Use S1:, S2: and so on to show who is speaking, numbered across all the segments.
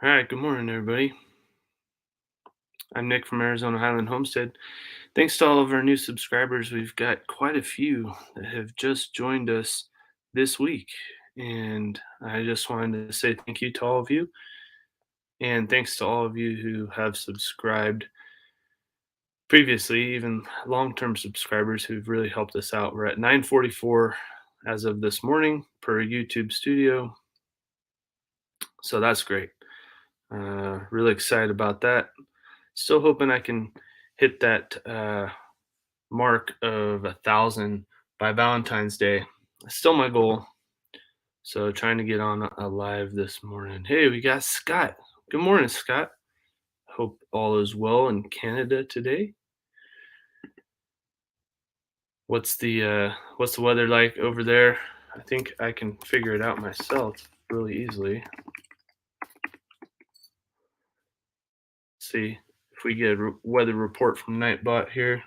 S1: All right, good morning, everybody. I'm Nick from Arizona Highland Homestead. Thanks to all of our new subscribers. We've got quite a few that have just joined us this week. And I just wanted to say thank you to all of you. And thanks to all of you who have subscribed previously, even long term subscribers who've really helped us out. We're at 944 as of this morning per YouTube studio. So that's great. Really excited about that. Still hoping I can hit that mark of 1,000 by Valentine's Day. Still my goal. So trying to get on a live this morning. Hey, we got Scott. Good morning, Scott. Hope all is well in Canada today. What's the weather like over there? I think I can figure it out myself really easily. See if we get a weather report from Nightbot here.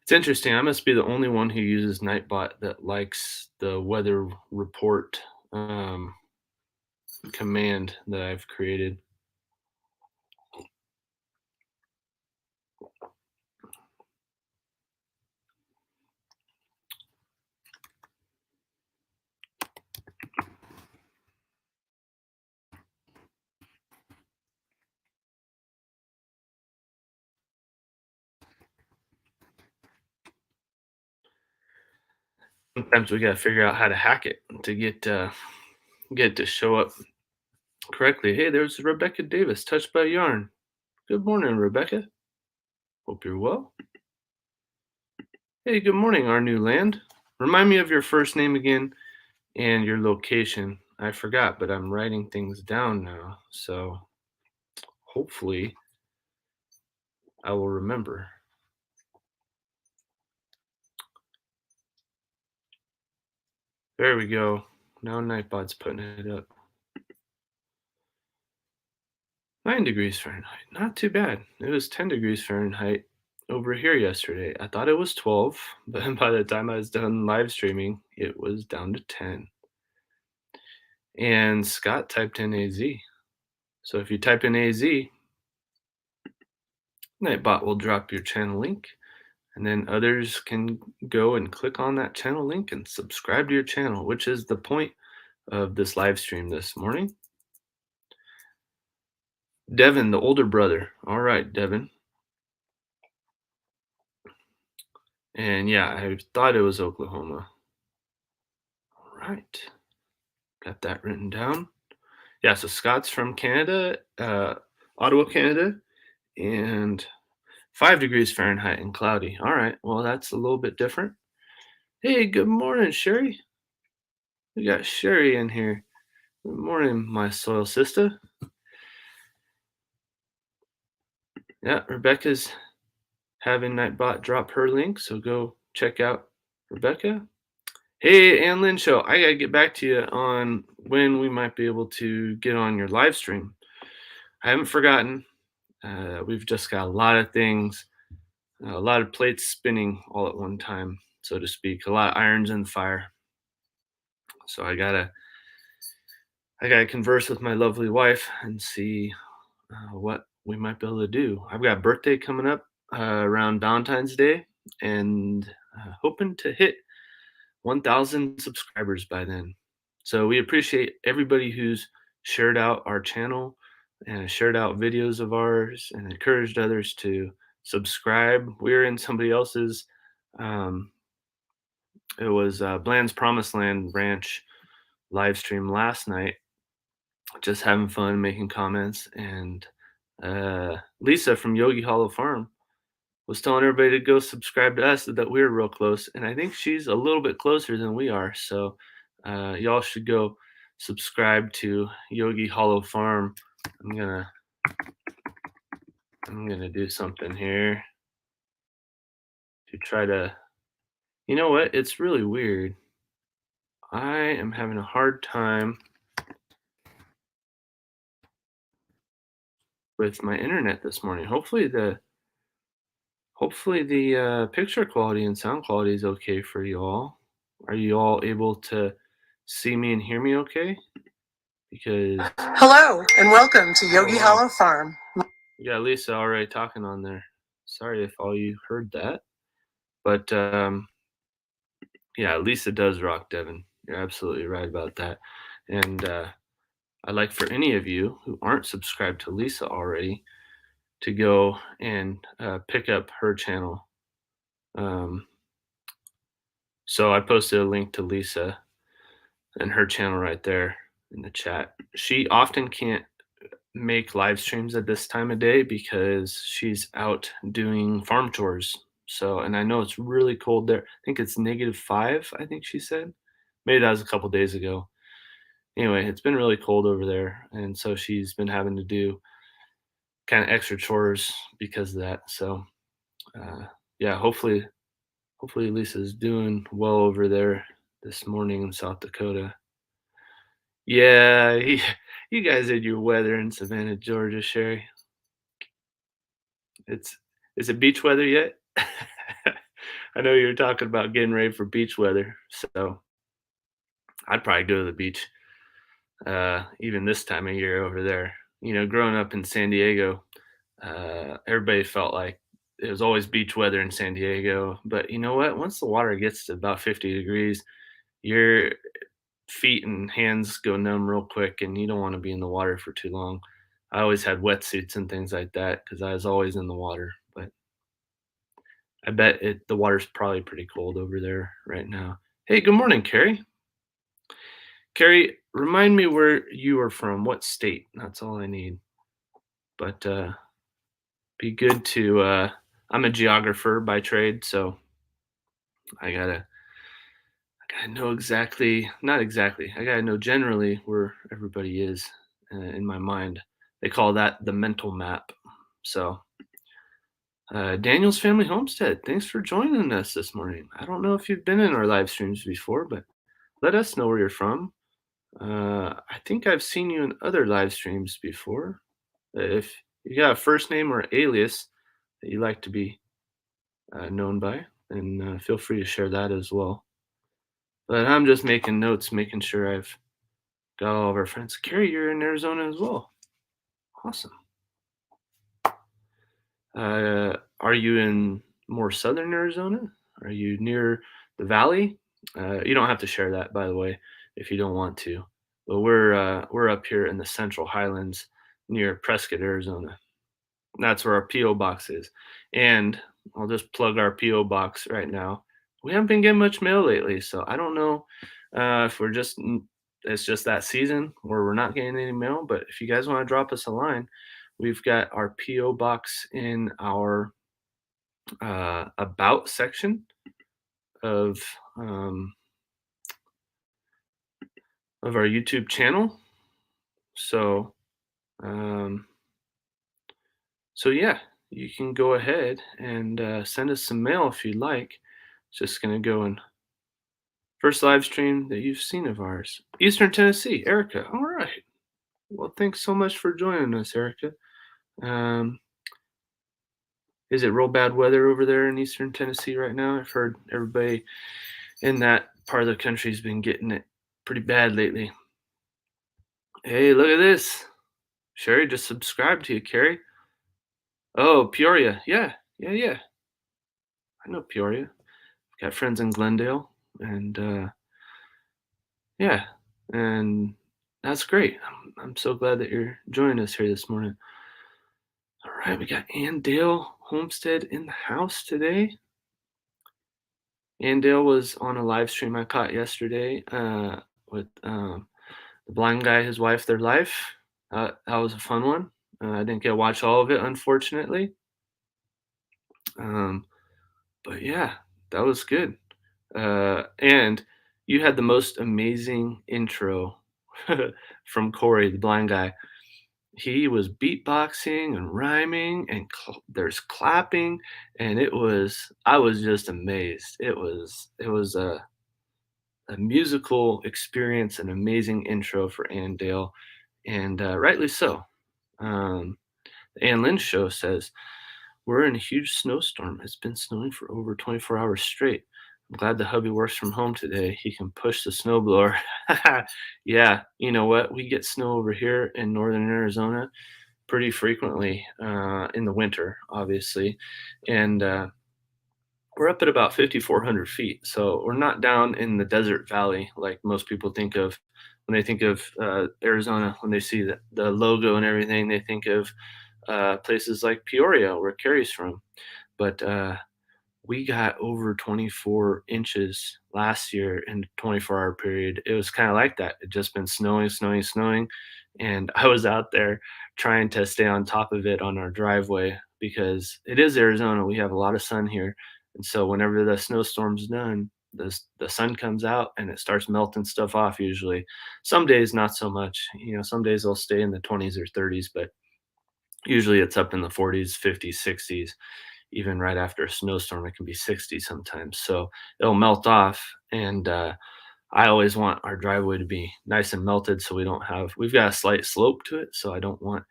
S1: It's interesting. I must be the only one who uses Nightbot that likes the weather report command that I've created. Sometimes we gotta figure out how to hack it to get it to show up correctly. Hey, there's Rebecca Davis, Touched by Yarn. Good morning, Rebecca. Hope you're well. Hey, good morning, our new land. Remind me of your first name again and your location. I forgot, but I'm writing things down now, so hopefully I will remember. There we go. Now Nightbot's putting it up. 9 degrees Fahrenheit. Not too bad. It was 10 degrees Fahrenheit over here yesterday. I thought it was 12, but by the time I was done live streaming, it was down to 10. And Scott typed in AZ. So if you type in AZ, Nightbot will drop your channel link, and then others can go and click on that channel link and subscribe to your channel, which is the point of this live stream this morning. Devin, the older brother. All right, Devin. And yeah, I thought it was Oklahoma. All right. Got that written down. Yeah, so Scott's from Canada, Ottawa, Canada, and 5 degrees Fahrenheit and cloudy. All right, well, that's a little bit different. Hey, good morning, Sherry. We got Sherry in here. Good morning, my soil sister. Yeah, Rebecca's having Nightbot drop her link, so go check out Rebecca. Hey, Ann Lynn Show, I gotta get back to you on when we might be able to get on your live stream. I haven't forgotten. We've just got a lot of things, a lot of plates spinning all at one time, so to speak. A lot of irons in the fire. So I gotta converse with my lovely wife and see what we might be able to do. I've got a birthday coming up around Valentine's Day, and hoping to hit 1,000 subscribers by then. So we appreciate everybody who's shared out our channel and shared out videos of ours and encouraged others to subscribe. We're in somebody else's, um, it was Bland's Promised Land Ranch live stream last night, just having fun, making comments. And Lisa from Yogi Hollow Farm was telling everybody to go subscribe to us, that we were real close. And I think she's a little bit closer than we are. So y'all should go subscribe to Yogi Hollow Farm. I'm gonna do something here to try to, you know what? It's really weird. I am having a hard time with my internet this morning. Hopefully the picture quality and sound quality is okay for you all. Are you all able to see me and hear me okay? because
S2: Hello, and welcome to
S1: oh
S2: Yogi
S1: wow,
S2: Hollow Farm.
S1: we got Lisa already talking on there. Sorry if all you heard that, but yeah, Lisa does rock, Devin. You're absolutely right about that. And I'd like for any of you who aren't subscribed to Lisa already to go and pick up her channel. Um, so I posted a link to Lisa and her channel right there in the chat. She often can't make live streams at this time of day because she's out doing farm chores. So, and I know it's really cold there. I think it's -5, I think she said. Maybe that was a couple days ago. Anyway, it's been really cold over there. And so she's been having to do kind of extra chores because of that. So, yeah, hopefully Lisa's doing well over there this morning in South Dakota. Yeah, you guys had your weather in Savannah, Georgia, Sherry. It's is it beach weather yet? I know you were talking about getting ready for beach weather, so I'd probably go to the beach, even this time of year over there. You know, growing up in San Diego, everybody felt like it was always beach weather in San Diego. But you know what? Once the water gets to about 50 degrees, your feet and hands go numb real quick, and you don't want to be in the water for too long. I always had wetsuits and things like that because I was always in the water. But I bet the water's probably pretty cold over there right now. Hey, good morning, Carrie. Carrie, remind me where you are from. What state? That's all I need. But be good to. I'm a geographer by trade, so I gotta know exactly. Not exactly. I gotta know generally where everybody is in my mind. They call that the mental map. So, Daniel's Family Homestead. Thanks for joining us this morning. I don't know if you've been in our live streams before, but let us know where you're from. I think I've seen you in other live streams before. If you got a first name or alias that you like to be known by, then feel free to share that as well. But I'm just making notes, making sure I've got all of our friends. Carrie, you're in Arizona as well. Awesome. Are you in more southern Arizona? Are you near the valley? You don't have to share that, by the way, if you don't want to. But we're up here in the Central Highlands near Prescott, Arizona. That's where our PO box is. And I'll just plug our PO box right now. We haven't been getting much mail lately, so I don't know if it's just that season where we're not getting any mail. But if you guys want to drop us a line, we've got our PO box in our about section of um, of our YouTube channel. So um, so yeah, you can go ahead and send us some mail if you'd like. Just gonna go in first live stream that you've seen of ours, Eastern Tennessee, Erica. All right. Well, thanks so much for joining us, Erica. Um, is it real bad weather over there in Eastern Tennessee right now? I've heard everybody in that part of the country's been getting it pretty bad lately. Hey, look at this. Sherry just subscribed to you, Carrie. Oh, Peoria. Yeah. I know Peoria. Got friends in Glendale, and yeah, and that's great. I'm so glad that you're joining us here this morning. All right, we got Dale Homestead in the house today. Dale was on a live stream I caught yesterday with the blind guy, his wife, their life. That was a fun one. I didn't get to watch all of it, unfortunately. Um, but yeah, that was good. And you had the most amazing intro from Corey, the blind guy. He was beatboxing and rhyming, and there's clapping, and I was just amazed. It was a musical experience, an amazing intro for Dale, and rightly so. The Ann Lynn show says we're in a huge snowstorm. It's been snowing for over 24 hours straight. I'm glad the hubby works from home today. He can push the snowblower. Yeah, you know what? We get snow over here in northern Arizona pretty frequently in the winter, obviously. And we're up at about 5,400 feet. So we're not down in the desert valley like most people think of when they think of Arizona. When they see the logo and everything, they think of places like Peoria, where Carrie's from. But we got over 24 inches last year in a 24-hour period. It was kind of like that. It just been snowing, snowing, snowing. And I was out there trying to stay on top of it on our driveway because it is Arizona. We have a lot of sun here. And so whenever the snowstorm's done, the sun comes out and it starts melting stuff off usually. Some days not so much. Some days they'll stay in the 20s or 30s, but usually it's up in the 40s, 50s, 60s. Even right after a snowstorm, it can be 60 sometimes. So it'll melt off. And I always want our driveway to be nice and melted so we've got a slight slope to it. So I don't want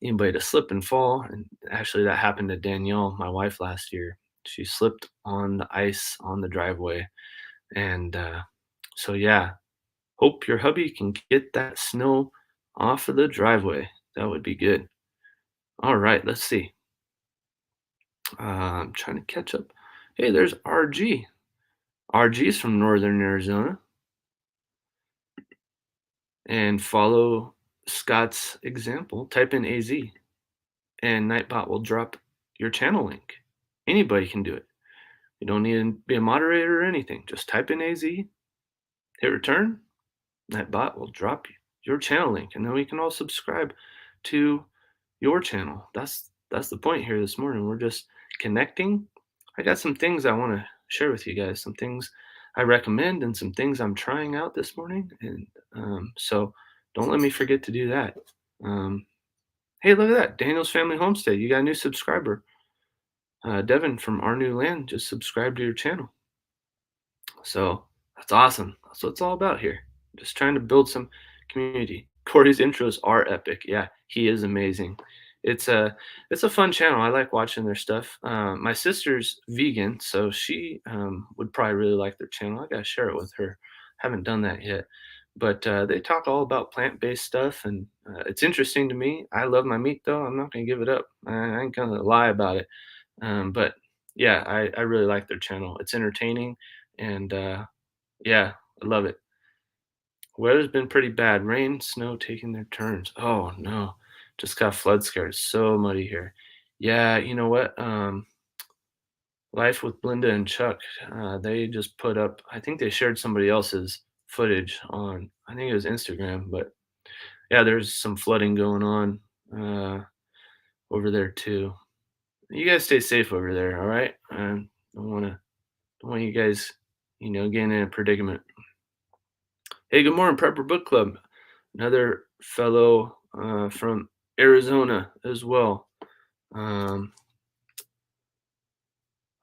S1: anybody to slip and fall. And actually, that happened to Danielle, my wife, last year. She slipped on the ice on the driveway. And so, yeah, hope your hubby can get that snow off of the driveway. That would be good. All right, let's see. I'm trying to catch up. Hey, there's RG. RG's from Northern Arizona. And follow Scott's example. Type in AZ, and Nightbot will drop your channel link. Anybody can do it. You don't need to be a moderator or anything. Just type in AZ, hit return. Nightbot will drop your channel link, and then we can all subscribe to your channel. That's the point here this morning. We're just connecting. I got some things I want to share with you guys, some things I recommend and some things I'm trying out this morning. And so don't let me forget to do that. Um, hey, look at that. Daniel's Family Homestead. You got a new subscriber. Devin from Our New Land just subscribed to your channel. So that's awesome. That's what it's all about here. Just trying to build some community. Corey's intros are epic. Yeah, he is amazing. It's a fun channel. I like watching their stuff. My sister's vegan, so she would probably really like their channel. I gotta share it with her. Haven't done that yet, but they talk all about plant-based stuff, and it's interesting to me. I love my meat though. I'm not gonna give it up. I ain't gonna lie about it. But yeah, I really like their channel. It's entertaining, and yeah, I love it. Weather's been pretty bad. Rain, snow taking their turns. Oh no, just got flood scared. It's so muddy here. Yeah, you know what? Life with Linda and Chuck. They just put up. I think they shared somebody else's footage on. I think it was Instagram, but yeah, there's some flooding going on over there too. You guys stay safe over there, all right? Don't want you guys, getting in a predicament. Hey, good morning, Prepper Book Club. Another fellow from Arizona as well. Um,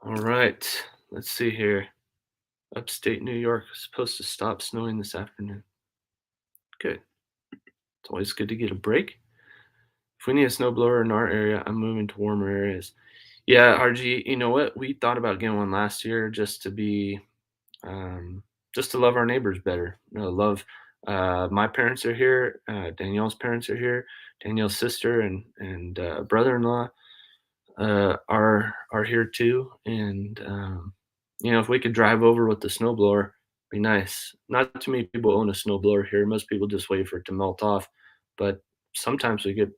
S1: all right, let's see here. Upstate New York is supposed to stop snowing this afternoon. Good. It's always good to get a break. If we need a snowblower in our area, I'm moving to warmer areas. Yeah, RG, you know what? We thought about getting one last year um, just to love our neighbors better. Love. My parents are here. Danielle's parents are here. Danielle's sister and brother-in-law are here too. And if we could drive over with the snowblower, be nice. Not too many people own a snowblower here. Most people just wait for it to melt off. But sometimes we get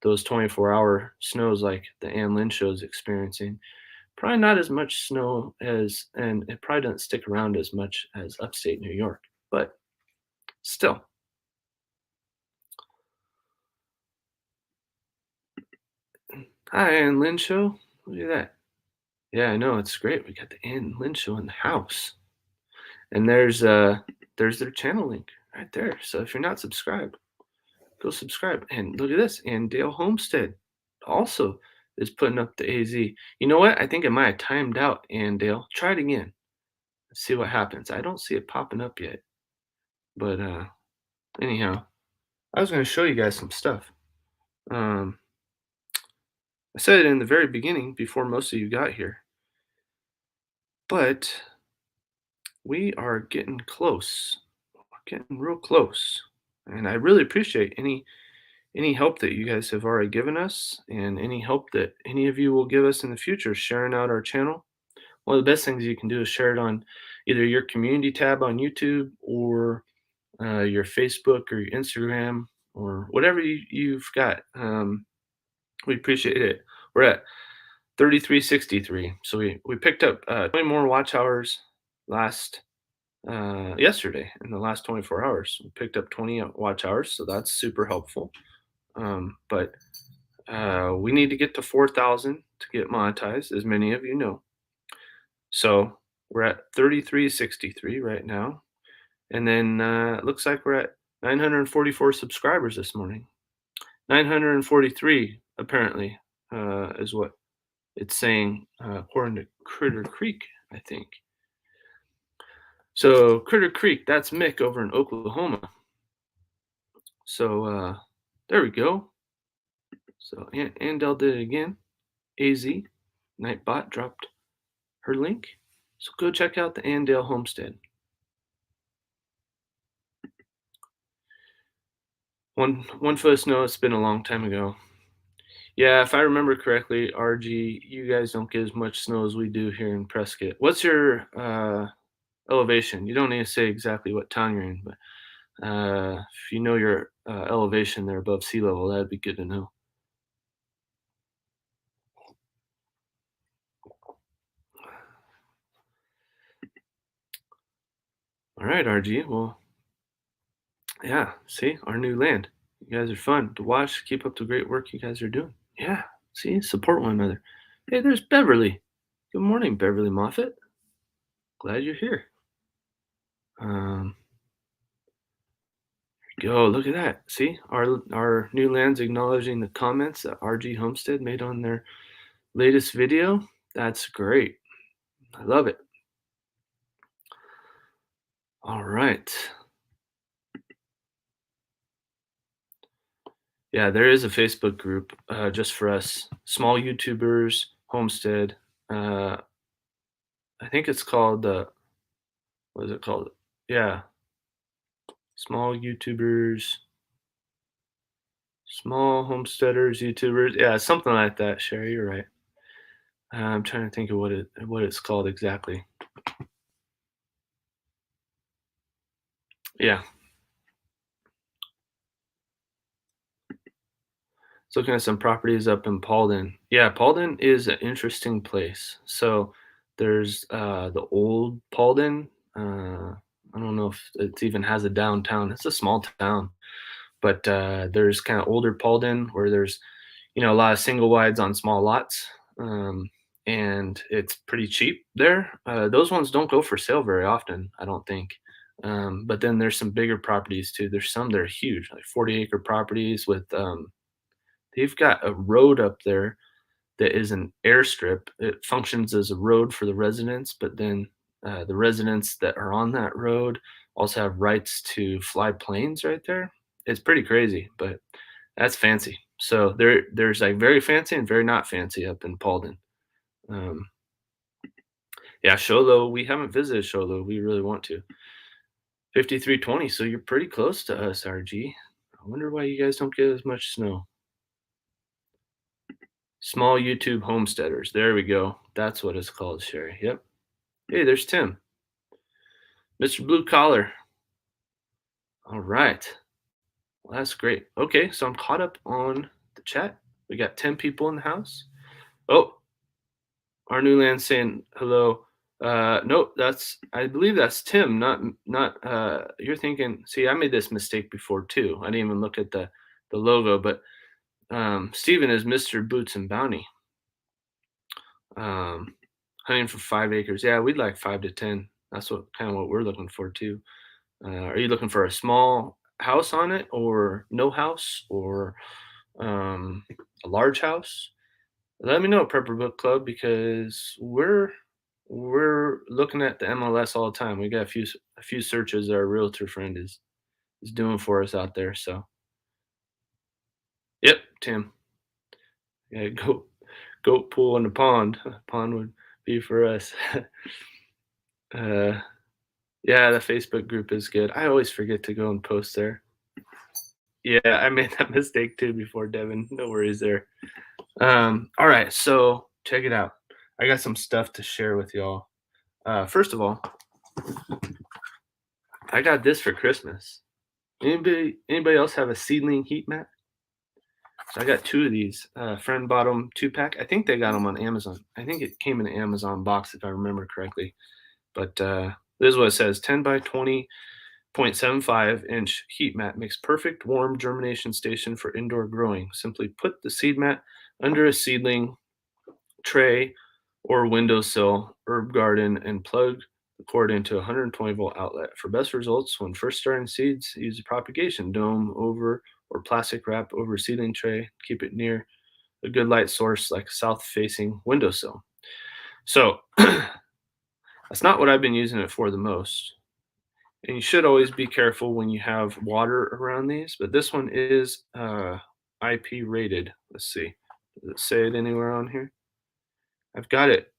S1: those 24-hour snows like the Ann Lynn show is experiencing. Probably not as much snow and it probably doesn't stick around as much as upstate New York, but still. Hi, Ann Lynn show. Look at that. Yeah, I know it's great. We got the Ann Lynn show in the house, and there's their channel link right there. So if you're not subscribed, go subscribe. And look at this, and Dale Homestead also is putting up the AZ. You know what? I think it might have timed out. And Dale, try it again. Let's see what happens. I don't see it popping up yet, but anyhow, I was going to show you guys some stuff. Um, I said it in the very beginning before most of you got here, but we are getting close. We're getting real close. And I really appreciate any help that you guys have already given us and any help that any of you will give us in the future sharing out our channel. One of the best things you can do is share it on either your community tab on YouTube or your Facebook or your Instagram or whatever you've got. We appreciate it. We're at 3363. So we picked up 20 more watch hours last yesterday in the last 24 hours. We picked up 20 watch hours, so that's super helpful. But we need to get to 4,000 to get monetized, as many of you know. So we're at 3363 right now. And then it looks like we're at 944 subscribers this morning. 943 apparently is what it's saying according to Critter Creek, I think. So Critter Creek, that's Mick over in Oklahoma. So there we go. So Andel did it again. AZ Nightbot dropped her link. So go check out the Andale Homestead. One foot of snow. It's been a long time ago. Yeah, if I remember correctly, RG, you guys don't get as much snow as we do here in Prescott. What's your elevation? You don't need to say exactly what town you're in, but if you know your elevation there above sea level, that'd be good to know. All right, RG. Well, yeah. See, our new land. You guys are fun to watch. Keep up the great work you guys are doing. Yeah. See, support one another. Hey, there's Beverly. Good morning, Beverly Moffett. Glad you're here. Go look at that. See, our new lands acknowledging the comments that RG Homestead made on their latest video. That's great. I love it. All right. Yeah, there is a Facebook group just for us small YouTubers, Homestead. I think it's called what is it called? Yeah, small YouTubers, small homesteaders, YouTubers. Yeah, something like that. Sherry, you're right. I'm trying to think of what it's called exactly. Yeah. Looking at some properties up in Paulden. Yeah, Paulden is an interesting place. So there's the old Paulden. I don't know if it even has a downtown. It's a small town, but there's kind of older Paulden where there's a lot of single wides on small lots, and it's pretty cheap there. Those ones don't go for sale very often, I don't think. But then there's some bigger properties too. There's some that are huge, like 40-acre properties with they've got a road up there that is an airstrip. It functions as a road for the residents, but then the residents that are on that road also have rights to fly planes right there. It's pretty crazy, but that's fancy. So there's like very fancy and very not fancy up in Paulden. Um, yeah, Sholo, we haven't visited Sholo. We really want to. 5320, so you're pretty close to us, RG. I wonder why you guys don't get as much snow. Small YouTube homesteaders. There we go. That's what it's called, Sherry. Yep. Hey, there's Tim. Mr. Blue Collar. All right. Well, that's great. Okay, so I'm caught up on the chat. We got 10 people in the house. Oh, our new land saying hello. Nope, I believe that's Tim, not you're thinking, see, I made this mistake before too. I didn't even look at the logo, but Steven is Mr. Boots and Bounty. Hunting for 5 acres. Yeah, we'd like 5 to 10. That's what we're looking for too. Are you looking for a small house on it, or no house, or a large house? Let me know, Prepper Book Club, because we're looking at the MLS all the time. We got a few searches that our realtor friend is doing for us out there. So, yep, Tim. Yeah, goat pool in the pond. Pond would be for us. Yeah, the Facebook group is good. I always forget to go and post there. Yeah, I made that mistake too before, Devin. No worries there. All right, so check it out. I got some stuff to share with y'all. First of all, I got this for Christmas. Anybody else have a Seedling Heat Map? So I got two of these. Friend bought them 2-pack. I think they got them on Amazon. I think it came in an Amazon box if I remember correctly. But this is what it says: 10 by 20.75-inch heat mat makes perfect warm germination station for indoor growing. Simply put the seed mat under a seedling tray or windowsill herb garden and plug the cord into a 120-volt outlet. For best results when first starting seeds, use a propagation dome over or plastic wrap over a seedling tray. Keep it near a good light source like a south-facing windowsill. So that's not what I've been using it for the most. And you should always be careful when you have water around these, but this one is IP rated. Let's see. Does it say it anywhere on here? I've got it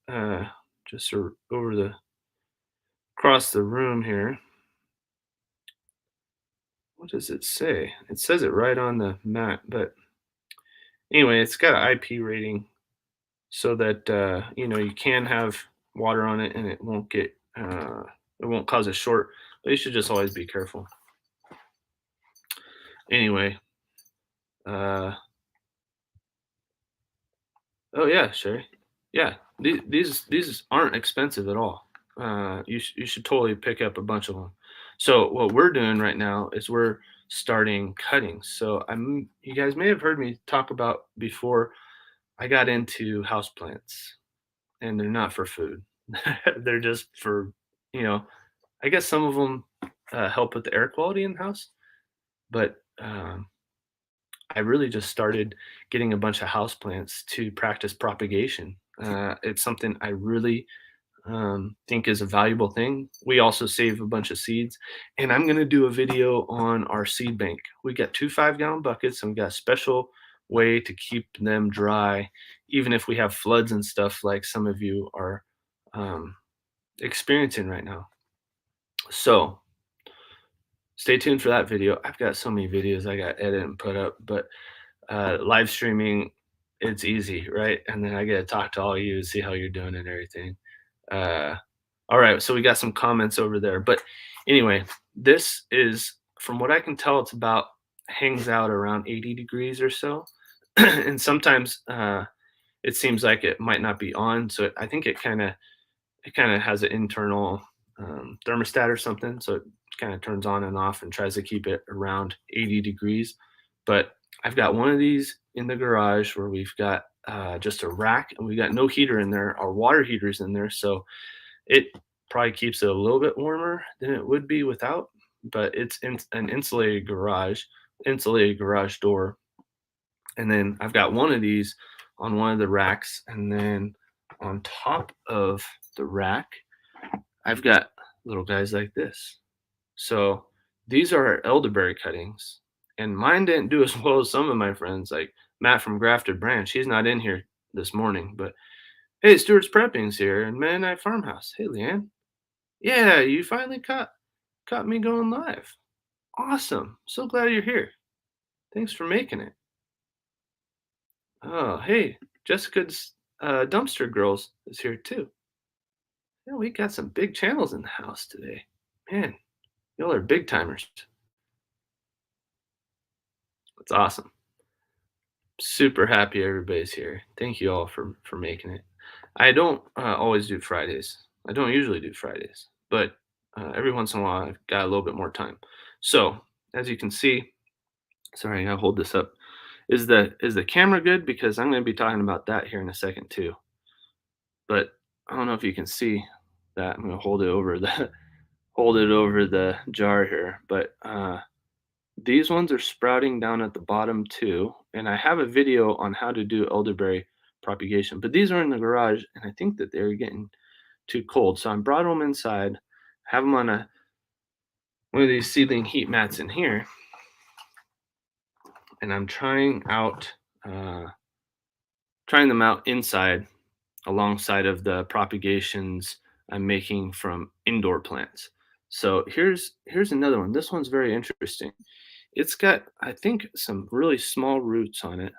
S1: just over the across the room here. What does it say? It says it right on the mat, but anyway, it's got an IP rating so that you can have water on it and it won't cause a short. But you should just always be careful. Anyway, uh, oh yeah, Sherry. Yeah, these aren't expensive at all. You should totally pick up a bunch of them. So what we're doing right now is we're starting cuttings. So you guys may have heard me talk about before. I got into houseplants, and they're not for food. They're just for you know. I guess some of them help with the air quality in the house, but I really just started getting a bunch of houseplants to practice propagation. It's something I really think is a valuable thing. We also save a bunch of seeds, and I'm going to do a video on our seed bank. We got two 5-gallon buckets, and we got a special way to keep them dry, even if we have floods and stuff like some of you are um, experiencing right now. So stay tuned for that video. I've got so many videos I got edit and put up, but live streaming, it's easy, right? And then I get to talk to all you, see how you're doing and everything. Uh, all right, so we got some comments over there, but anyway, this is, from what I can tell, it's about hangs out around 80 degrees or so, and sometimes it seems like it might not be on. So I think it kind of has an internal thermostat or something, so it kind of turns on and off and tries to keep it around 80 degrees. But I've got one of these in the garage where we've got just a rack, and we got no heater in there. Our water heater's in there, so it probably keeps it a little bit warmer than it would be without. But it's in an insulated garage door, and then I've got one of these on one of the racks, and then on top of the rack I've got little guys like this. So these are our elderberry cuttings, and mine didn't do as well as some of my friends, like Matt from Grafted Branch. He's not in here this morning, but hey, Stuart's Prepping's here, and Mennonite Farmhouse. Hey, Leanne. Yeah, you finally caught me going live. Awesome. So glad you're here. Thanks for making it. Oh, hey, Jessica's Dumpster Girls is here too. Yeah, we got some big channels in the house today. Man, y'all are big timers. That's awesome. Super happy everybody's here. Thank you all for making it. I don't always do Fridays. I don't usually do Fridays, but every once in a while I've got a little bit more time. So as you can see, sorry, I gotta hold this up. Is the camera good? Because I'm going to be talking about that here in a second too. But I don't know if you can see that. I'm going to hold it over the hold it over the jar here. But these ones are sprouting down at the bottom too, and I have a video on how to do elderberry propagation. But these are in the garage, and I think that they're getting too cold, so I brought them inside, have them on one of these seedling heat mats in here, and I'm uh, trying them out inside alongside of the propagations I'm making from indoor plants. So here's another one. This one's very interesting. It's got, I think, some really small roots on it.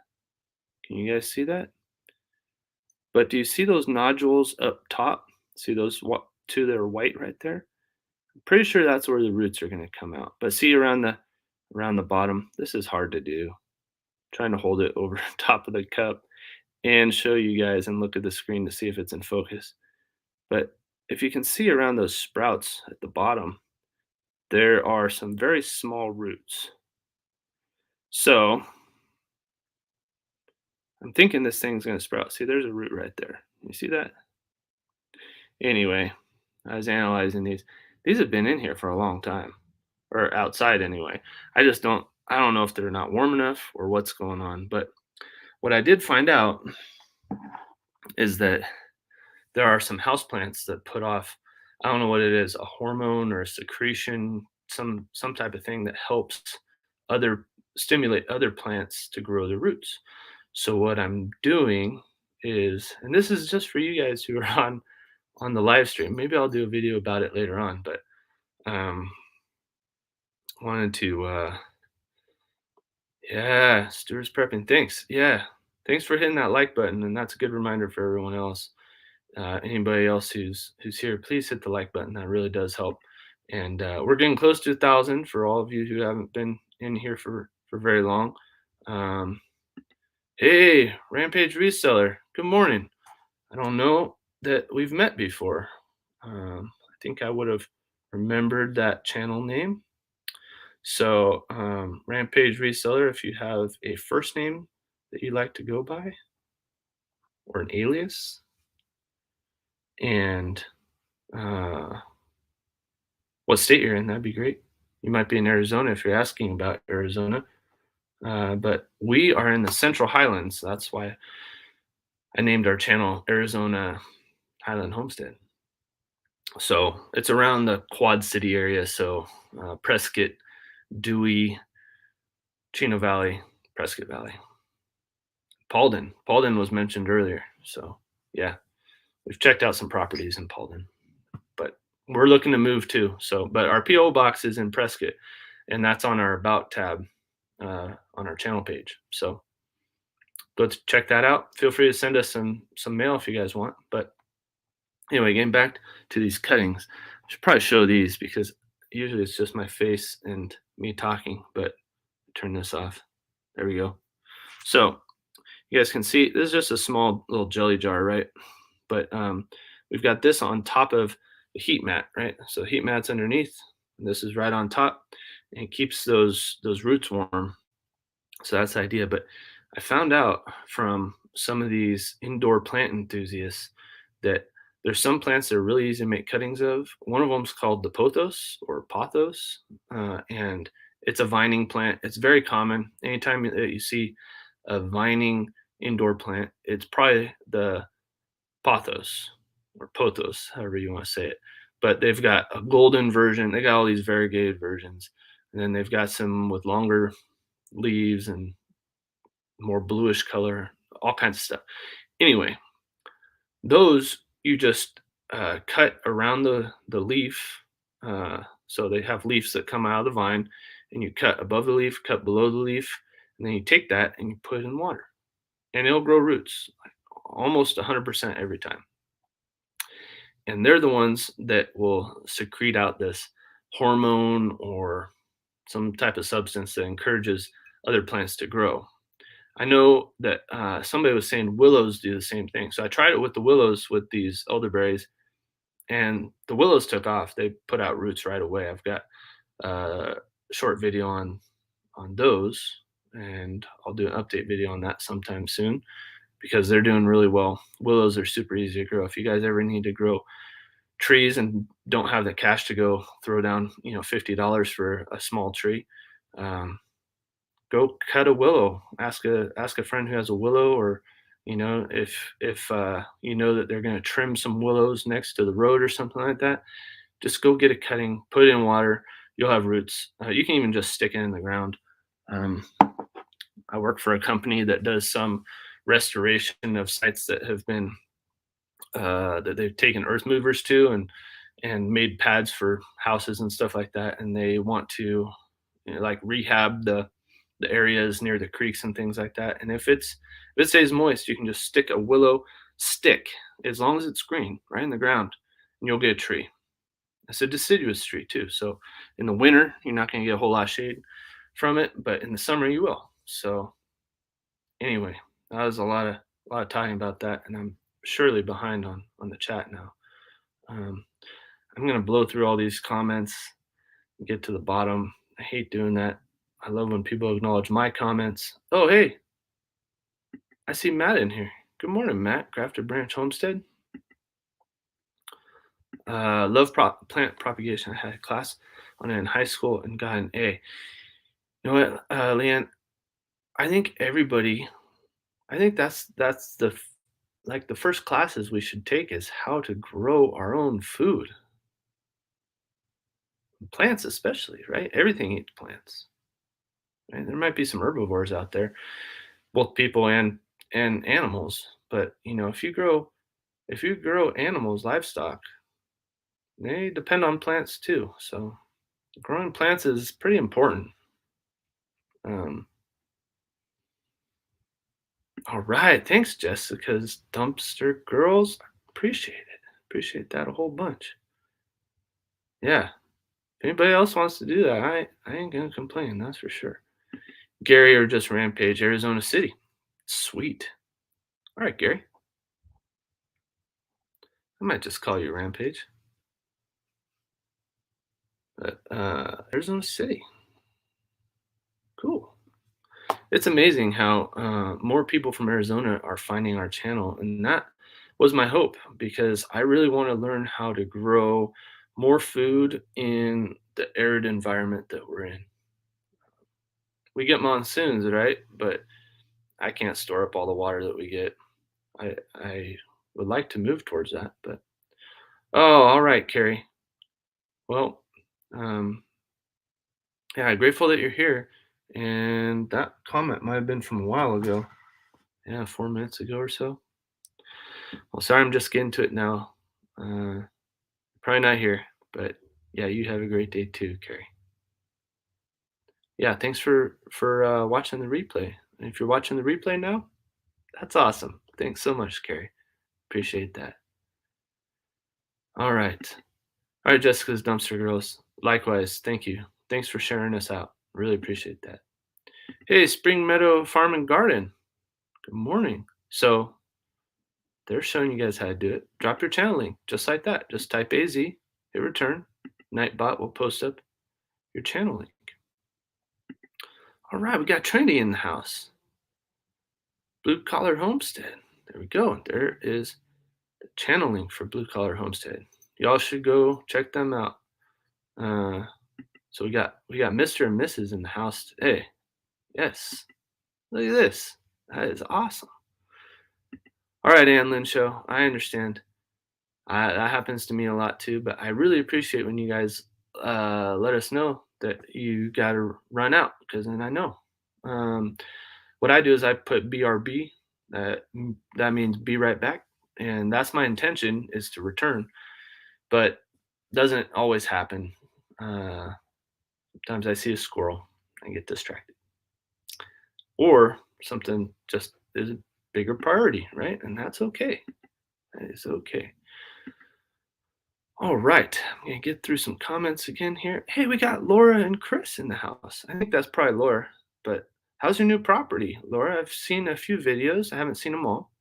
S1: Can you guys see that? But do you see those nodules up top? See those two that are white right there? I'm pretty sure that's where the roots are going to come out. But see around the bottom, this is hard to do. Trying to hold it over top of the cup and show you guys and look at the screen to see if it's in focus. But if you can see around those sprouts at the bottom, there are some very small roots. So I'm thinking this thing's going to sprout. See, there's a root right there. You see that? Anyway, I was analyzing these. These have been in here for a long time, or outside anyway. I don't know if they're not warm enough or what's going on. But what I did find out is that there are some houseplants that put off, I don't know what it is, a hormone or a secretion, some type of thing that helps other stimulate other plants to grow their roots. So what I'm doing is, and this is just for you guys who are on the live stream. Maybe I'll do a video about it later on, but um wanted to yeah, Stuart's prepping. Thanks. Yeah. Thanks for hitting that like button, and that's a good reminder for everyone else. Anybody else who's here, please hit the like button. That really does help. And we're getting close to 1,000 for all of you who haven't been in here for very long. Um, hey, Rampage Reseller. Good morning. I don't know that we've met before. I think I would have remembered that channel name. So, Rampage Reseller, if you have a first name that you'd like to go by or an alias, and what state you're in, that'd be great. You might be in Arizona if you're asking about Arizona. But we are in the Central Highlands. That's why I named our channel Arizona Highland Homestead. So it's around the Quad City area. So Prescott, Dewey, Chino Valley, Prescott Valley. Paulden. Paulden was mentioned earlier. So yeah, we've checked out some properties in Paulden, but we're looking to move too. So, but our PO box is in Prescott, and that's on our About tab on our channel page. So go check that out. Feel free to send us some mail if you guys want. But anyway, getting back to these cuttings, I should probably show these because usually it's just my face and me talking. But turn this off. There we go. So you guys can see this is just a small little jelly jar, right? But we've got this on top of the heat mat, right? So the heat mat's underneath, and this is right on top, and it keeps those roots warm. So that's the idea. But I found out from some of these indoor plant enthusiasts that there's some plants that are really easy to make cuttings of. One of them is called the pothos or pothos, and it's a vining plant. It's very common. Anytime that you see a vining indoor plant, it's probably the pothos or pothos, however you want to say it. But they've got a golden version. They got all these variegated versions, and then they've got some with longer leaves and more bluish color, all kinds of stuff. Anyway, those you just cut around the leaf. So they have leaves that come out of the vine, and you cut above the leaf, cut below the leaf, and then you take that and you put it in water, and it'll grow roots like almost 100% every time. And they're the ones that will secrete out this hormone or some type of substance that encourages other plants to grow. I know that somebody was saying willows do the same thing. So I tried it with the willows with these elderberries, and the willows took off. They put out roots right away. I've got a short video on those, and I'll do an update video on that sometime soon because they're doing really well. Willows are super easy to grow. If you guys ever need to grow trees and don't have the cash to go throw down, $50 for a small tree, go cut a willow. Ask a friend who has a willow, or if you know that they're going to trim some willows next to the road or something like that, just go get a cutting, put it in water. You'll have roots. You can even just stick it in the ground. I work for a company that does some restoration of sites that have been that they've taken earth movers to, and and made pads for houses and stuff like that, and they want to, like, rehab the areas near the creeks and things like that. And if it stays moist, you can just stick a willow stick, as long as it's green, right in the ground, and you'll get a tree. It's a deciduous tree too, so in the winter you're not going to get a whole lot of shade from it, but in the summer you will. So anyway, that was a lot of talking about that, and I'm surely behind on the chat now. Um, I'm gonna blow through all these comments and get to the bottom. I hate doing that. I love when people acknowledge my comments. Oh, hey, I see Matt in here. Good morning, Matt. Grafted Branch Homestead. Love plant propagation. I had a class on it in high school and got an A. You know what, Leanne? I think everybody. I think that's like the first classes we should take is how to grow our own food, plants especially, right? Everything eats plants. Right? There might be some herbivores out there, both people and animals. But if you grow animals, livestock, they depend on plants too. So growing plants is pretty important. Um, all right, thanks, Jessica's dumpster girls. Appreciate it. Appreciate that a whole bunch. Yeah. If anybody else wants to do that, I ain't gonna complain. That's for sure. Gary or just Rampage, Arizona City. Sweet. All right, Gary. I might just call you Rampage. But Arizona City. Cool. It's amazing how more people from Arizona are finding our channel, and that was my hope because I really want to learn how to grow more food in the arid environment that we're in. We get monsoons, right? But I can't store up all the water that we get. I would like to move towards that, but oh, all right, Carrie. Well, um, yeah, grateful that you're here. And that comment might have been from a while ago. Yeah, 4 minutes ago or so. Well, sorry, I'm just getting to it now. Uh, Probably not here, but yeah, you have a great day too, Carrie. Yeah, thanks for watching the replay. And if you're watching the replay now, that's awesome. Thanks so much, Carrie. Appreciate that. All right. All right, Jessica's Dumpster Girls. Likewise, thank you. Thanks for sharing us out. Really appreciate that. Hey, Spring Meadow Farm and Garden. Good morning. So they're showing you guys how to do it. Drop your channel link just like that. Just type AZ, hit return. Nightbot will post up your channel link. All right, we got Trinity in the house. Blue Collar Homestead. There we go. There is the channel link for Blue Collar Homestead. Y'all should go check them out. So we got Mr. and Mrs. in the house today. Yes. Look at this. That is awesome. All right, Ann Lynn Show. I understand. That happens to me a lot too, but I really appreciate when you guys let us know that you got to run out because then I know. What I do is I put BRB. That means be right back, and that's my intention is to return, but doesn't always happen. Sometimes I see a squirrel, I get distracted, or something just is a bigger priority, right? And that's okay. That is okay. All right, I'm gonna get through some comments again here. Hey, we got Laura and Chris in the house. I think that's probably Laura, but how's your new property, Laura? I've seen a few videos. I haven't seen them all.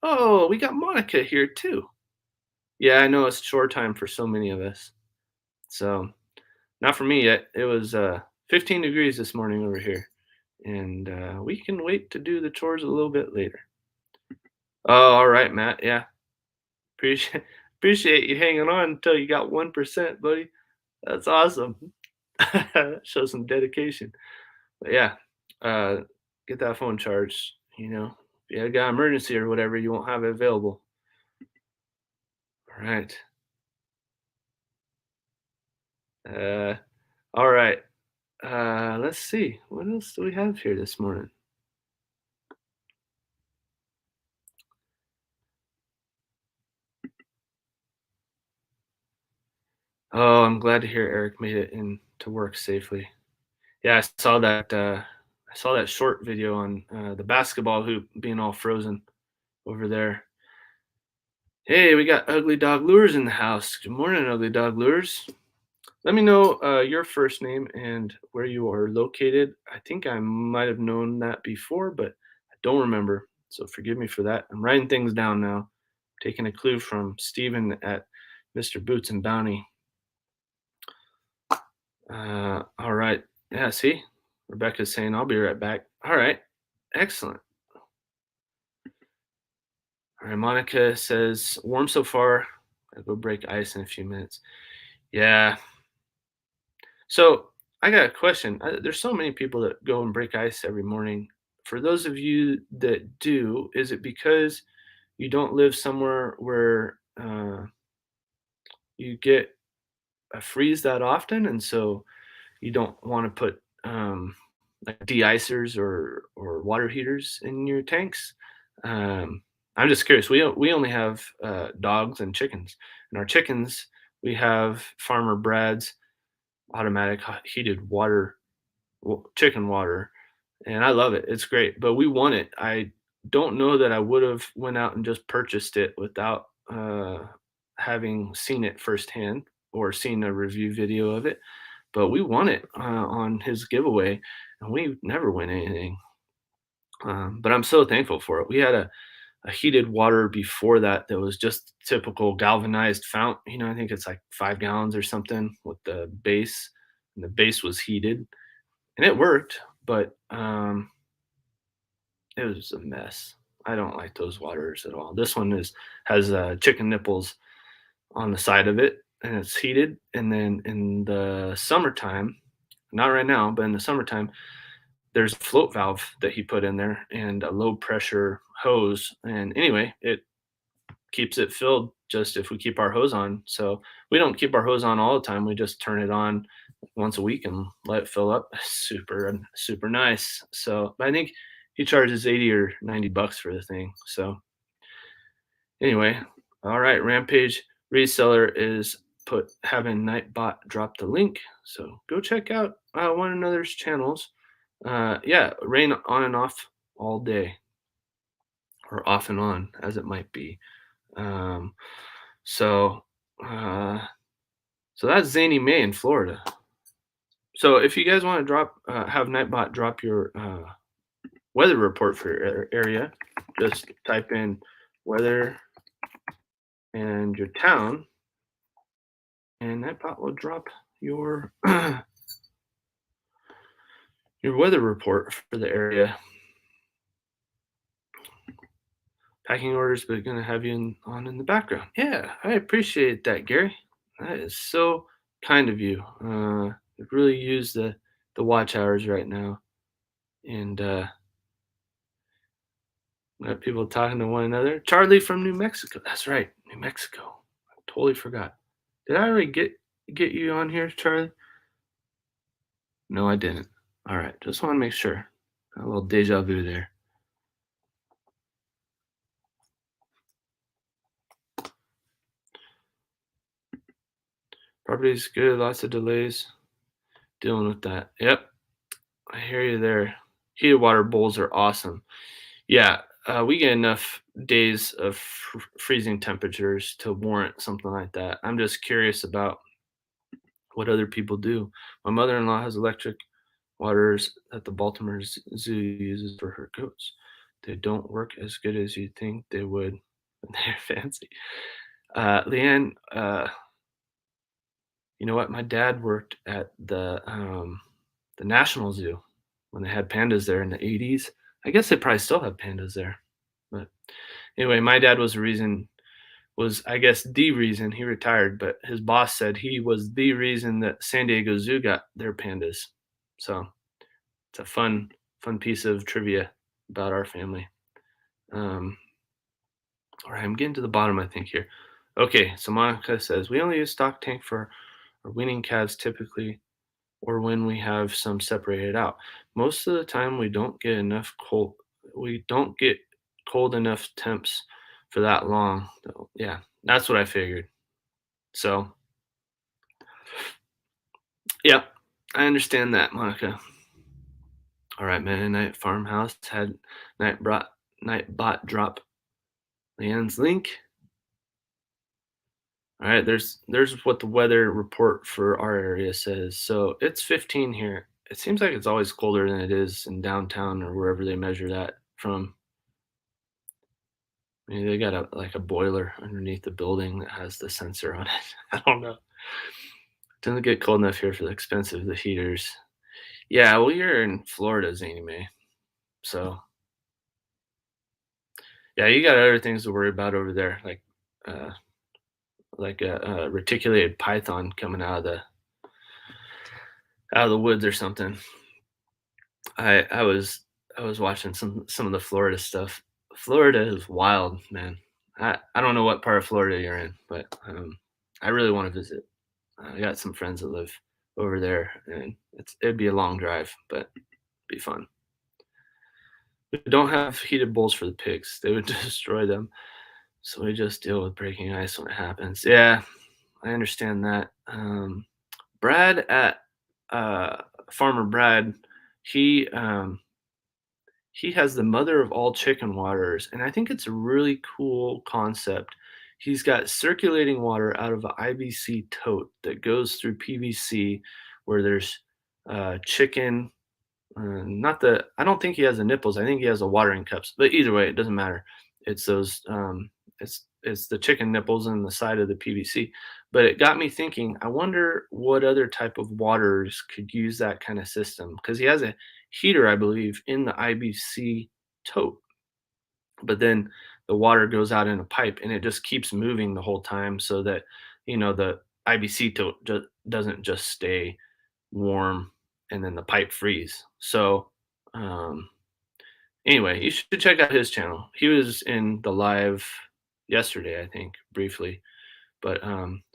S1: Oh, we got Monica here too. Yeah, I know it's chore time for so many of us. So, not for me yet. It was 15 degrees this morning over here, and we can wait to do the chores a little bit later. Oh, all right, Matt. Yeah, appreciate appreciate you hanging on until you got 1%, buddy. That's awesome. Show some dedication. But yeah, uh, get that phone charged. If you got an emergency or whatever, you won't have it available. All right. Uh, all right. Let's see. What else do we have here this morning? Oh, I'm glad to hear Eric made it in to work safely. Yeah, I saw that short video on the basketball hoop being all frozen over there. Hey, we got Ugly Dog Lures in the house. Good morning, Ugly Dog Lures. Let me know your first name and where you are located. I think I might have known that before, but I don't remember. So forgive me for that. I'm writing things down now. Taking a clue from Steven at Mr. Boots and Bounty. All right. Yeah, see? Rebecca's saying, I'll be right back. All right. Excellent. All right. Monica says, warm so far. I'll go break ice in a few minutes. Yeah. So I got a question. There's so many people that go and break ice every morning. For those of you that do, is it because you don't live somewhere where you get a freeze that often, and so you don't want to put like de-icers or water heaters in your tanks? Um, I'm just curious. We only have dogs and chickens, and our chickens we have Farmer Brad's automatic heated water chicken water, and I love it. It's great, but we want it. I don't know that I would have went out and just purchased it without having seen it firsthand or seen a review video of it. But we won it on his giveaway, and we never win anything. But I'm so thankful for it. We had a heated water before that that was just typical galvanized fount. I think it's like 5 gallons or something with the base, and the base was heated, and it worked, but it was a mess. I don't like those waters at all. This one has chicken nipples on the side of it, and it's heated. And then in the summertime, not right now, but in the summertime, there's a float valve that he put in there and a low pressure hose. And anyway, it keeps it filled just if we keep our hose on. So we don't keep our hose on all the time. We just turn it on once a week and let it fill up. Super nice. So I think he charges 80 or $90 for the thing. So anyway, all right, Rampage Reseller is put having Nightbot drop the link. So go check out one another's channels. Yeah, rain on and off all day, or off and on as it might be. Um, so, uh, so that's Zany May in Florida. So if you guys want to have Nightbot drop your weather report for your area, just type in weather and your town, and Nightbot will drop your your weather report for the area. Packing orders, but gonna have you on in the background. Yeah, I appreciate that, Gary. That is so kind of you. I really use the watch hours right now, and got people talking to one another. Charlie from New Mexico. That's right, New Mexico. I totally forgot. Did I already get you on here, Charlie? No, I didn't. All right, just want to make sure. A little deja vu there. Property's good. Lots of delays. Dealing with that. Yep, I hear you there. Heated water bowls are awesome. Yeah, we get enough days of freezing temperatures to warrant something like that. I'm just curious about what other people do. My mother-in-law has electric waters that the Baltimore Zoo uses for her goats. They don't work as good as you'd think they would. They're fancy. Leanne, you know what? My dad worked at the National Zoo when they had pandas there in the 80s. I guess they probably still have pandas there. But anyway, my dad was I guess the reason he retired, but his boss said he was the reason that San Diego Zoo got their pandas. So it's a fun piece of trivia about our family. Um, all right, I'm getting to the bottom, I think here. Okay, so Monica says we only use stock tank for our weaning calves typically, or when we have some separated out. Most of the time, we don't get enough cold. We don't get cold enough temps for that long. Yeah, that's what I figured. So Yep, I understand that, Monica. All right, man. Night farmhouse had night brought night bot drop Leanne's link. All right, there's what the weather report for our area says. So it's 15 here. It seems like it's always colder than it is in downtown or wherever they measure that from. Maybe they got a boiler underneath the building that has the sensor on it. I don't know. Doesn't get cold enough here for the heaters. Yeah, well, you're in Florida, Zany May. So yeah, you got other things to worry about over there, uh, like a reticulated python coming out of the woods or something. I was watching some of the Florida stuff. Florida is wild, man. I don't know what part of Florida you're in, but I really want to visit. I got some friends that live over there, and it'd be a long drive, but be fun. We don't have heated bowls for the pigs; they would destroy them. So we just deal with breaking ice when it happens. Yeah, I understand that. Brad at uh, Farmer Brad, he he has the mother of all chicken waters, and I think it's a really cool concept. He's got circulating water out of an IBC tote that goes through PVC, where there's chicken. Not the. I don't think he has the nipples. I think he has the watering cups. But either way, it doesn't matter. It's those. It's the chicken nipples in the side of the PVC. But it got me thinking. I wonder what other type of waters could use that kind of system because he has a heater, I believe, in the IBC tote. But then the water goes out in a pipe and it just keeps moving the whole time so that the IBC tote doesn't just stay warm and then the pipe freeze. So, um, anyway, you should check out his channel. He was in the live yesterday, I think, briefly. But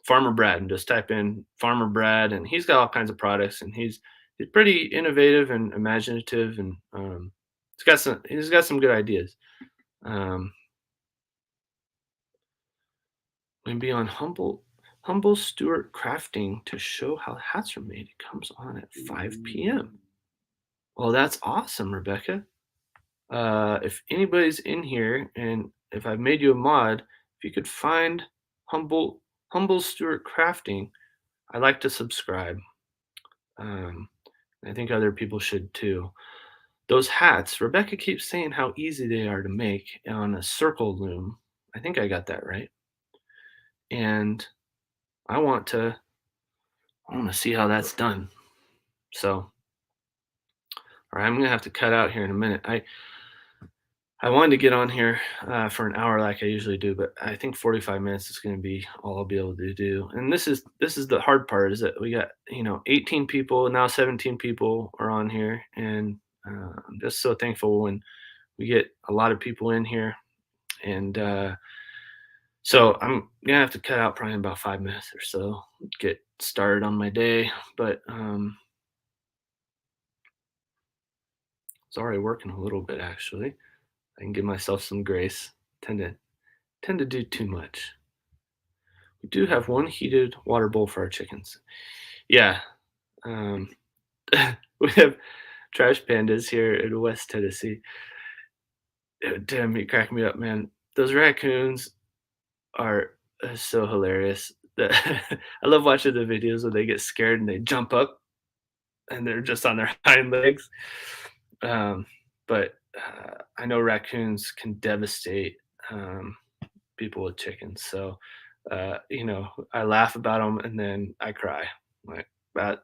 S1: Farmer Brad, and just type in Farmer Brad, and he's got all kinds of products, and he's pretty innovative and imaginative, and he's got some good ideas. Um, we be on Humble Stewart Crafting to show how hats are made. It comes on at 5 p.m. Well, that's awesome, Rebecca. If anybody's in here and if I've made you a mod, if you could find Humble Humble Stewart Crafting, I'd like to subscribe. Um, I think other people should too. Those hats, Rebecca keeps saying how easy they are to make on a circle loom. I think I got that right. And I want to I want to see how that's done. So, all right, I'm gonna have to cut out here in a minute. I wanted to get on here for an hour like I usually do, but I think 45 minutes is going to be all I'll be able to do. And this is the hard part is that we got 18 people now, 17 people are on here, and I'm just so thankful when we get a lot of people in here. And so I'm gonna have to cut out probably in about 5 minutes or so, get started on my day. But it's already working a little bit actually. I can give myself some grace. Tend to do too much. We do have one heated water bowl for our chickens. Yeah. Um, we have trash pandas here in West Tennessee. Damn, you crack me up, man. Those raccoons are so hilarious. I love watching the videos when they get scared and they jump up and they're just on their hind legs. Um, but I know raccoons can devastate people with chickens. So, I laugh about them and then I cry. Like that,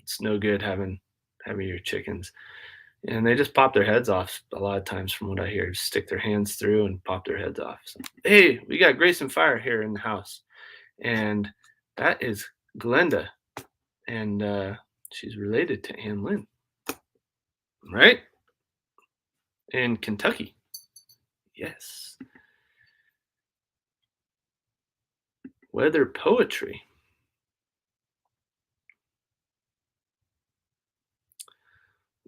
S1: it's no good having your chickens. And they just pop their heads off a lot of times, from what I hear. Just stick their hands through and pop their heads off. So, hey, we got Grace and Fire here in the house, and that is Glenda, and she's related to Ann Lynn, right? In Kentucky, yes. Weather poetry.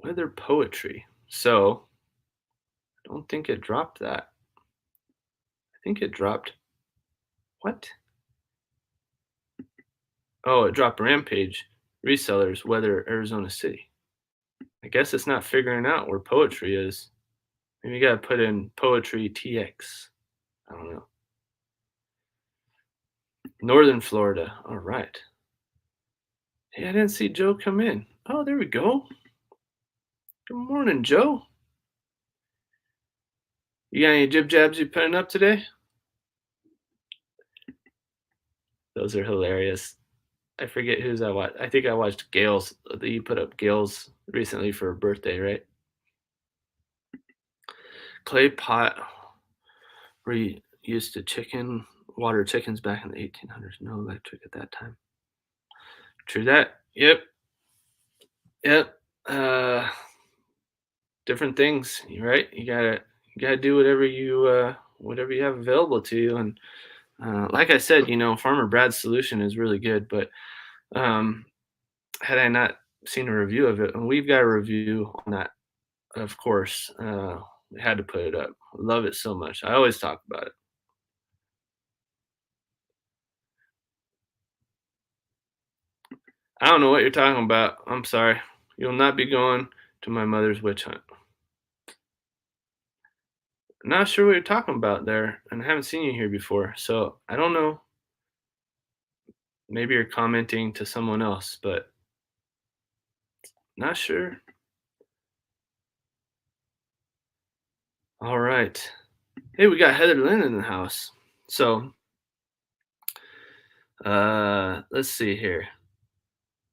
S1: Weather poetry. So I don't think it dropped that. I think it dropped what? Oh, it dropped Rampage. resellers, weather, Arizona City. I guess it's not figuring out where poetry is. Maybe you gotta put in poetry TX. I don't know. Northern Florida. All right. Hey, I didn't see Joe come in. Oh, there we go. Good morning, Joe. You got any jib jabs you putting up today? Those are hilarious. I forget whose I watched. I think I watched Gail's. You put up Gail's recently for her birthday, right? Clay pot where you used to water chickens back in the 1800s. No electric at that time. True that. Yep. Yep. Uh, different things, right? You gotta do whatever you have available to you. And like I said, Farmer Brad's solution is really good. But um, had I not seen a review of it, and we've got a review on that, of course. We had to put it up. Love it so much. I always talk about it. I don't know what you're talking about. I'm sorry. You'll not be going to my mother's witch hunt. Not sure what you're talking about there, and I haven't seen you here before, so I don't know. Maybe you're commenting to someone else, but not sure. All right. Hey, we got Heather Lynn in the house. So, let's see here.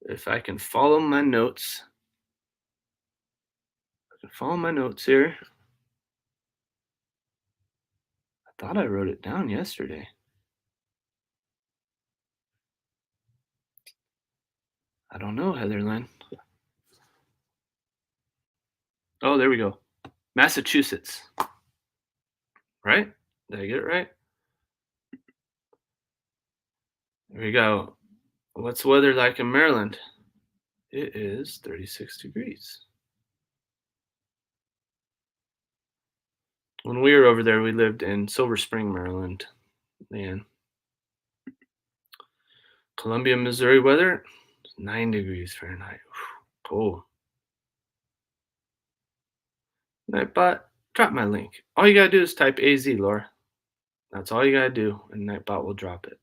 S1: If I can follow my notes. I can follow my notes here. I thought I wrote it down yesterday. I don't know, Heather Lynn. Oh, there we go. Massachusetts. Right? Did I get it right? There we go. What's the weather like in Maryland? It is 36 degrees. When we were over there, we lived in Silver Spring, Maryland. Man. Columbia, Missouri weather, 9 degrees Fahrenheit. Cold. Nightbot, drop my link. All you gotta do is type AZ, Laura. That's all you gotta do, and Nightbot will drop it.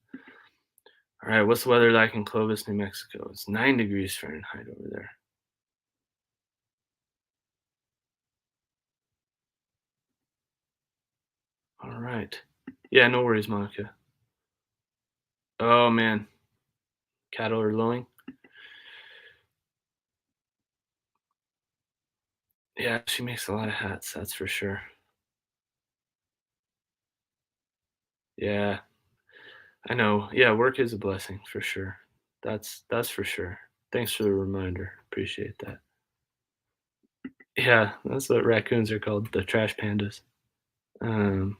S1: All right, what's the weather like in Clovis, New Mexico? It's 9 degrees Fahrenheit over there. All right. Yeah, no worries, Monica. Oh, man. Cattle are lowing. Yeah, she makes a lot of hats, that's for sure. Yeah, I know. Yeah, work is a blessing for sure. That's for sure. Thanks for the reminder. Appreciate that. Yeah, that's what raccoons are called, the trash pandas. Um,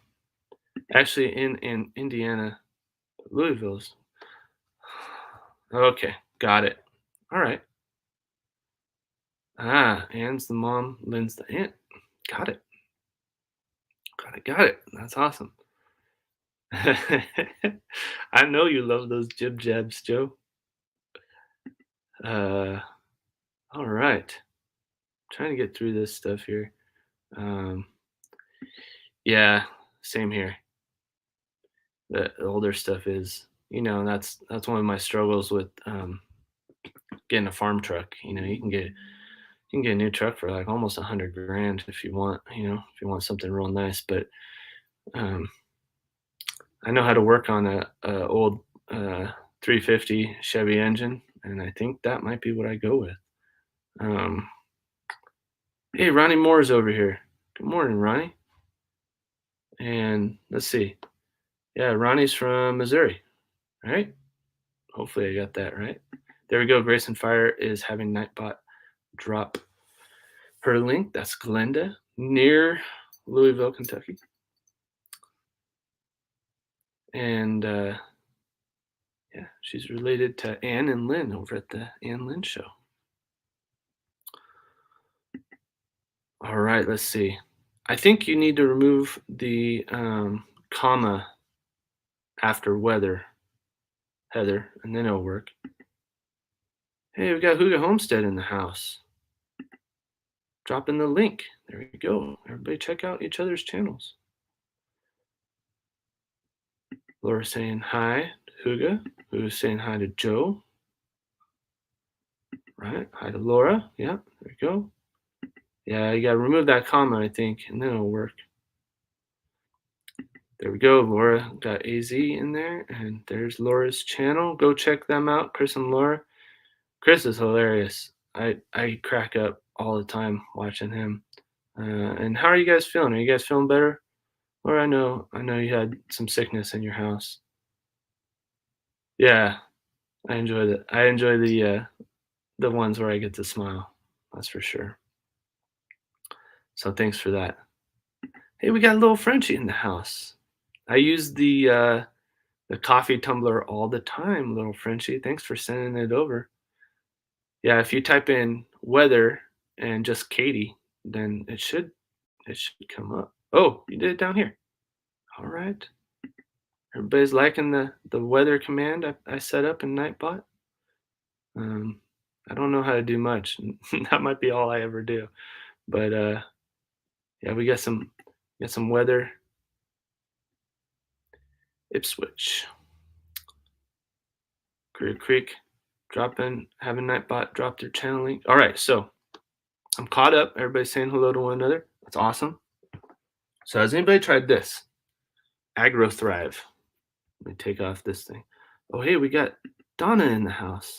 S1: actually, in Indiana, Louisville's. Okay, got it. All right. Ah, Anne's the mom, Lynn's the aunt. Got it. Got it. Got it. That's awesome. I know you love those jib jabs, Joe. Uh, all right. Trying to get through this stuff here. Um, yeah, same here. The older stuff is, that's one of my struggles with getting a farm truck. You can get a new truck for like almost 100 grand if you want, if you want something real nice. But um, I know how to work on a old 350 Chevy engine, and I think that might be what I go with. Um, hey, Ronnie Moore's over here. Good morning, Ronnie. And let's see. Yeah, Ronnie's from Missouri, right? Hopefully I got that right. There we go. Grayson Fire is having Nightbot drop her link. That's Glenda near Louisville, Kentucky. And yeah, she's related to Ann and Lynn over at the Ann Lynn show. All right, let's see. I think you need to remove the comma after weather, Heather, and then it'll work. Hey, we got Huga Homestead in the house. Drop in the link. There we go. Everybody check out each other's channels. Laura saying hi to Huga. Huga's saying hi to Joe. Right. Hi to Laura. Yeah, there we go. Yeah, you gotta remove that comma, I think, and then it'll work. There we go. Laura got AZ in there, and there's Laura's channel. Go check them out, Chris and Laura. Chris is hilarious. I crack up all the time watching him. And how are you guys feeling? Are you guys feeling better? Or I know you had some sickness in your house. Yeah, I enjoy it. I enjoy the ones where I get to smile. That's for sure. So thanks for that. Hey, we got a little Frenchie in the house. I use the coffee tumbler all the time, little Frenchie. Thanks for sending it over. Yeah, if you type in weather and just Katie, then it should come up. Oh, you did it down here. All right. Everybody's liking the weather command I set up in Nightbot. Um, I don't know how to do much. That might be all I ever do. But yeah, we got some weather. Ipswich, Clear Creek, having Nightbot drop their channel link. All right, so I'm caught up. Everybody's saying hello to one another. That's awesome. So has anybody tried this? Agro Thrive. Let me take off this thing. Oh, hey, we got Donna in the house.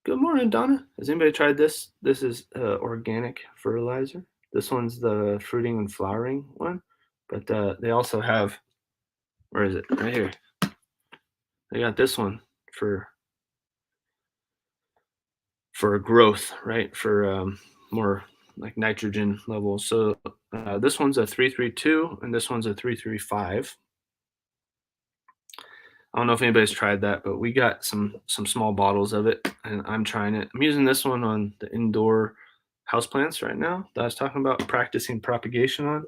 S1: Good morning, Donna. Has anybody tried this? This is organic fertilizer. This one's the fruiting and flowering one, but they also have, where is it? Right here. They got this one for growth, right? For more like nitrogen levels. So this one's a 332 and this one's a 335. I don't know if anybody's tried that, but we got some small bottles of it, and I'm trying it. I'm using this one on the indoor houseplants right now that I was talking about practicing propagation on.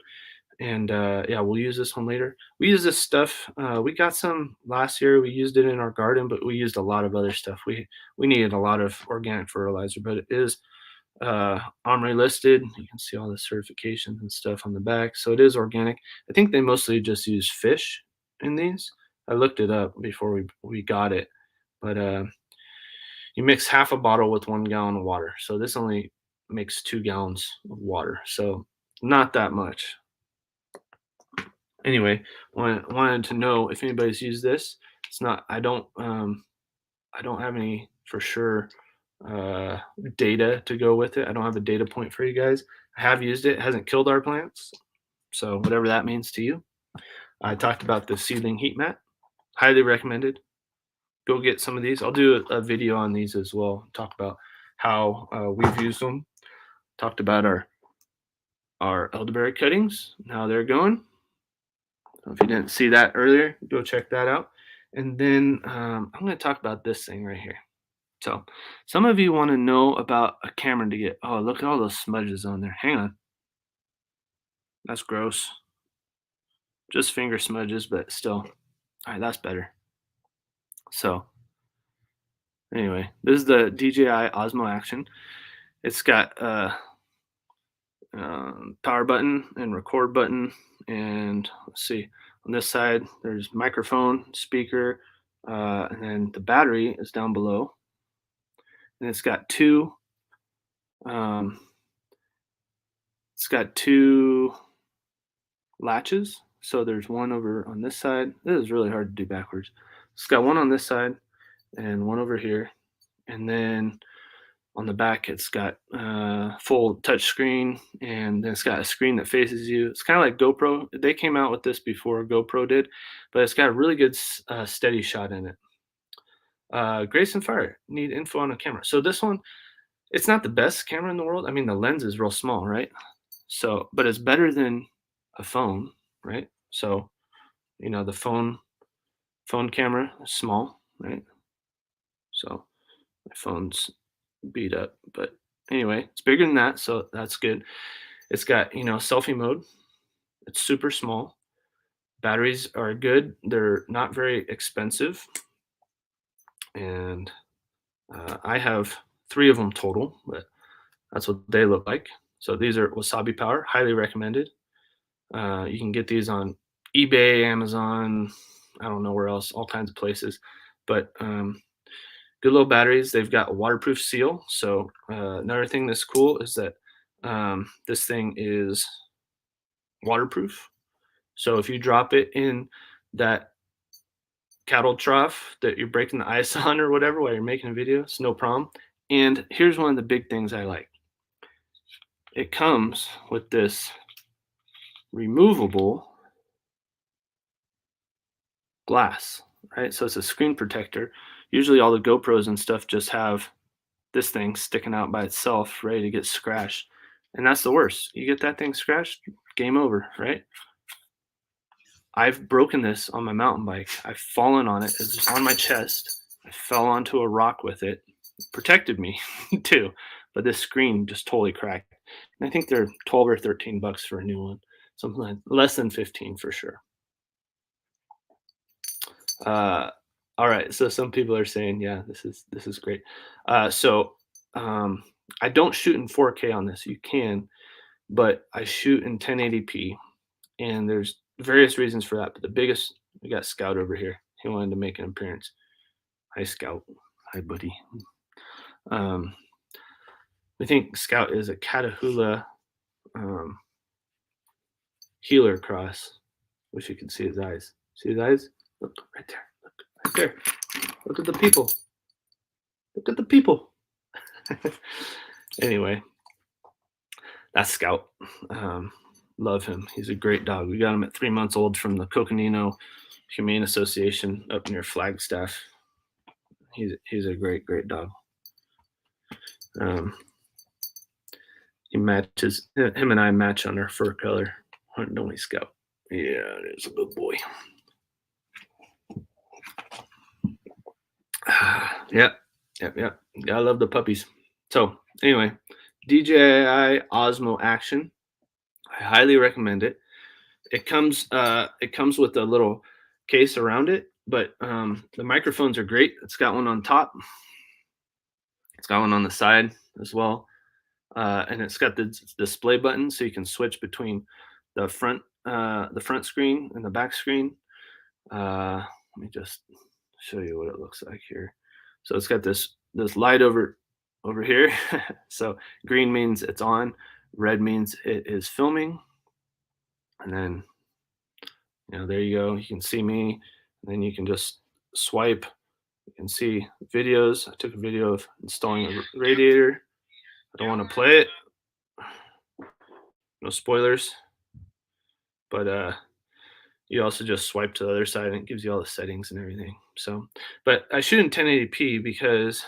S1: And yeah, we'll use this one later. We use this stuff. We got some last year. We used it in our garden, but we used a lot of other stuff. We needed a lot of organic fertilizer, but it is OMRI listed. You can see all the certifications and stuff on the back. So it is organic. I think they mostly just use fish in these. I looked it up before we got it, but you mix half a bottle with 1 gallon of water. So this only makes 2 gallons of water. So not that much. Anyway, wanted to know if anybody's used this. It's not. I don't have any for sure uh, data to go with it. I don't have a data point for you guys. I have used it. It hasn't killed our plants. So whatever that means to you. I talked about the Seedling Heat Map. Highly recommended. Go get some of these. I'll do a video on these as well. Talk about how we've used them. Talked about our elderberry cuttings, how they're going. If you didn't see that earlier, go check that out. And then I'm going to talk about this thing right here. So, some of you want to know about a camera to get. Oh, look at all those smudges on there. Hang on. That's gross. Just finger smudges, but still. All right, that's better. So, anyway, this is the Dji Osmo Action. It's got power button and record button. And let's see, on this side, there's microphone, speaker, and then the battery is down below. And um, it's got two latches. So there's one over on this side. This is really hard to do backwards. It's got one on this side and one over here. And then on the back, it's got full touch screen, and then it's got a screen that faces you. It's kind of like GoPro. They came out with this before GoPro did, but it's got a really good steady shot in it. Grace and Fire need info on a camera. So this one, it's not the best camera in the world. I mean, the lens is real small, right? So, but it's better than a phone, right? So, the phone camera is small, right? So my phone's beat up, but anyway, it's bigger than that, so that's good. It's got, selfie mode. It's super small. Batteries are good. They're not very expensive. And I have 3 of them total, but that's what they look like. So these are wasabi power, highly recommended. You can get these on eBay, Amazon, I don't know where else, all kinds of places. But good little batteries. They've got a waterproof seal. So another thing that's cool is that this thing is waterproof. So if you drop it in that cattle trough that you're breaking the ice on or whatever while you're making a video, it's no problem. And here's one of the big things I like. It comes with this removable glass, right? So it's a screen protector. Usually all the GoPros and stuff just have this thing sticking out by itself, ready to get scratched. And that's the worst. You get that thing scratched, game over, right? I've broken this on my mountain bike. I've fallen on it. It's on my chest. I fell onto a rock with it. It protected me too. But this screen just totally cracked. And I think they're 12 or 13 bucks for a new one. Something like less than 15 for sure. Uh, all right. So some people are saying, yeah, this is great. So um, I don't shoot in 4K on this. You can, but I shoot in 1080p, and there's various reasons for that. But the biggest, we got Scout over here. He wanted to make an appearance. Hi, Scout. Hi, buddy. Um, I think Scout is a Catahoula um, healer cross. Wish you could see his eyes. See his eyes? Look right there. Look right there. Look at the people. Look at the people. Anyway, that's Scout. Um, love him. He's a great dog. We got him at 3 months old from the Coconino Humane Association up near Flagstaff. He's a great dog. Um, he matches him and I match on our fur color. Don't we, Scout? Yeah, it is a good boy. Yep. Gotta love the puppies. So anyway, DJI Osmo Action. I highly recommend it. It comes with a little case around it, but the microphones are great. It's got one on top. It's got one on the side as well, and it's got the display button, so you can switch between the front screen and the back screen. Let me just show you what it looks like here. So it's got this light over here. So green means it's on, red means it is filming, and then there you go. You can see me, and then you can just swipe. You can see videos. I took a video of installing a radiator. I don't want to play it. No spoilers. But you also just swipe to the other side and it gives you all the settings and everything. So, but I shoot in 1080p because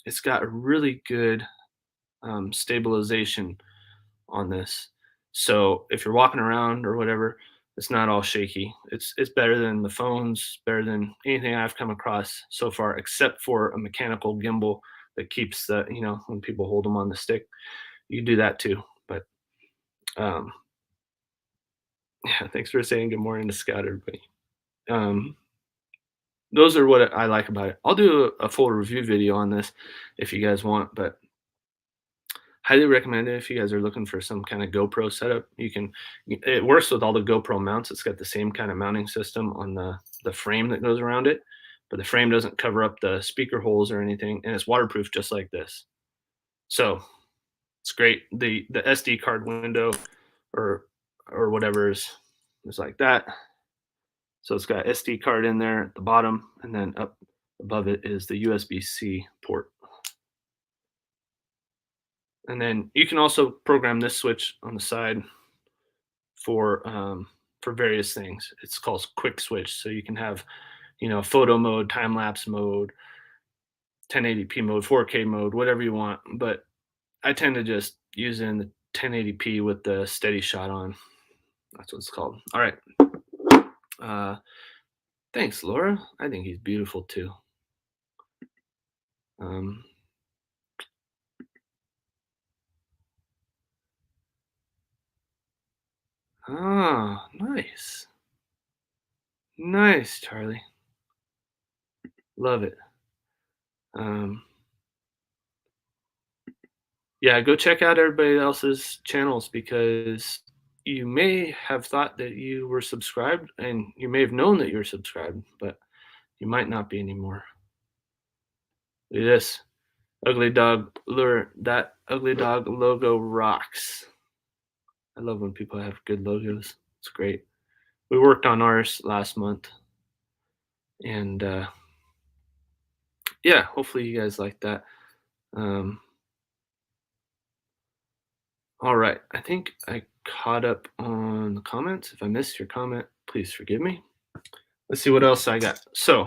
S1: it's got a really good stabilization on this. So if you're walking around or whatever, it's not all shaky. It's better than the phones, better than anything I've come across so far, except for a mechanical gimbal that keeps the when people hold them on the stick. You can do that too. But um, yeah, thanks for saying good morning to Scott, everybody. Um, those are what I like about it. I'll do a full review video on this if you guys want, but highly recommend it if you guys are looking for some kind of GoPro setup. It works with all the GoPro mounts. It's got the same kind of mounting system on the frame that goes around it, but the frame doesn't cover up the speaker holes or anything, and it's waterproof just like this. So it's great. The SD card window or whatever is like that. So it's got SD card in there at the bottom, and then up above it is the USB-C port. And then you can also program this switch on the side for various things. It's called quick switch, so you can have photo mode, time lapse mode, 1080p mode, 4K mode, whatever you want. But I tend to just use it in the 1080p with the steady shot on. That's what it's called. All right. Uh, thanks, Laura. I think he's beautiful too. Um, nice. Nice, Charlie. Love it. Um, yeah, go check out everybody else's channels because you may have thought that you were subscribed and you may have known that you were subscribed, but you might not be anymore. Look at this ugly dog lure. That ugly dog logo rocks. I love when people have good logos. It's great. We worked on ours last month, and yeah, hopefully you guys like that. Um, all right, I think I caught up on the comments. If I missed your comment, please forgive me. Let's see what else I got. So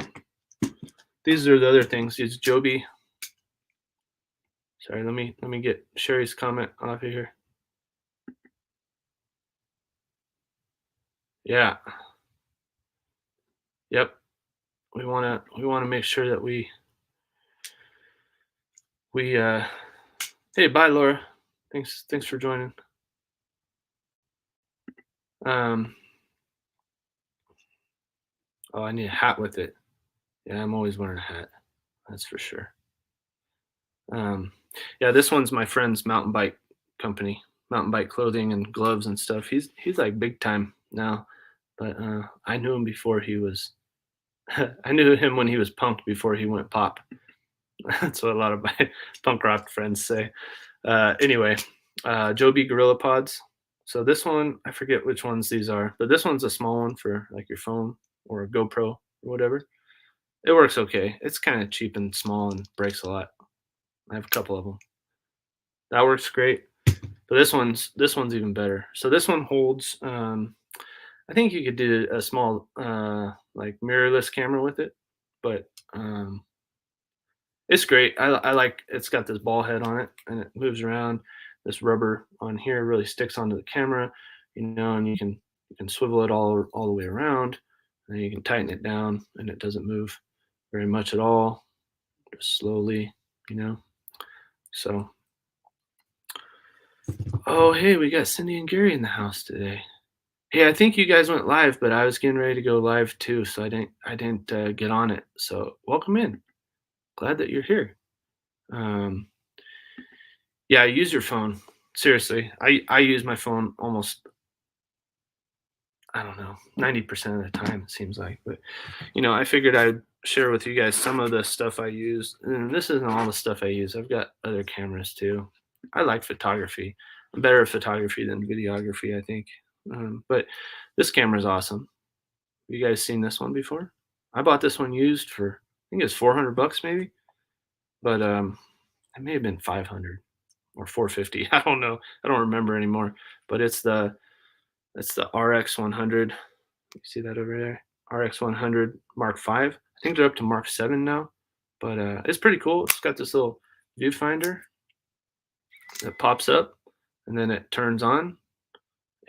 S1: these are the other things. Is Joby? Sorry, let me get Sherry's comment off of here. Yeah. Yep. We wanna make sure that we hey, bye Laura. Thanks for joining. Um oh, I need a hat with it. Yeah, I'm always wearing a hat. That's for sure. Um yeah, this one's my friend's mountain bike company, mountain bike clothing and gloves and stuff. He's like big time now, but I knew him before he was I knew him when he was punked before he went pop. That's what a lot of my punk rock friends say. Anyway, Joby Gorilla Pods. So this one, I forget which ones these are, but this one's a small one for like your phone or a GoPro or whatever. It works okay. It's kind of cheap and small and breaks a lot. I have a couple of them. That works great. But this one's even better. So this one holds. I think you could do a small like mirrorless camera with it, but it's great. I like it's got this ball head on it and it moves around. This rubber on here really sticks onto the camera, and you can swivel it all the way around, and you can tighten it down, and it doesn't move very much at all, just slowly, you know. So, oh hey, we got Cindy and Gary in the house today. Hey, I think you guys went live, but I was getting ready to go live too, so I didn't get on it. So welcome in. Glad that you're here. Um, Yeah, use your phone. Seriously, I use my phone almost, I don't know, 90% of the time it seems like. But I figured I'd share with you guys some of the stuff I use. And this isn't all the stuff I use. I've got other cameras too. I like photography. I'm better at photography than videography, I think. But this camera is awesome. You guys seen this one before? I bought this one used for I think it's 400 bucks maybe, but it may have been 500 or 450. I don't know. I don't remember anymore. But it's the RX 100. You see that over there? RX 100 Mark 5. I think they're up to Mark 7 now. But it's pretty cool. It's got this little viewfinder that pops up and then it turns on,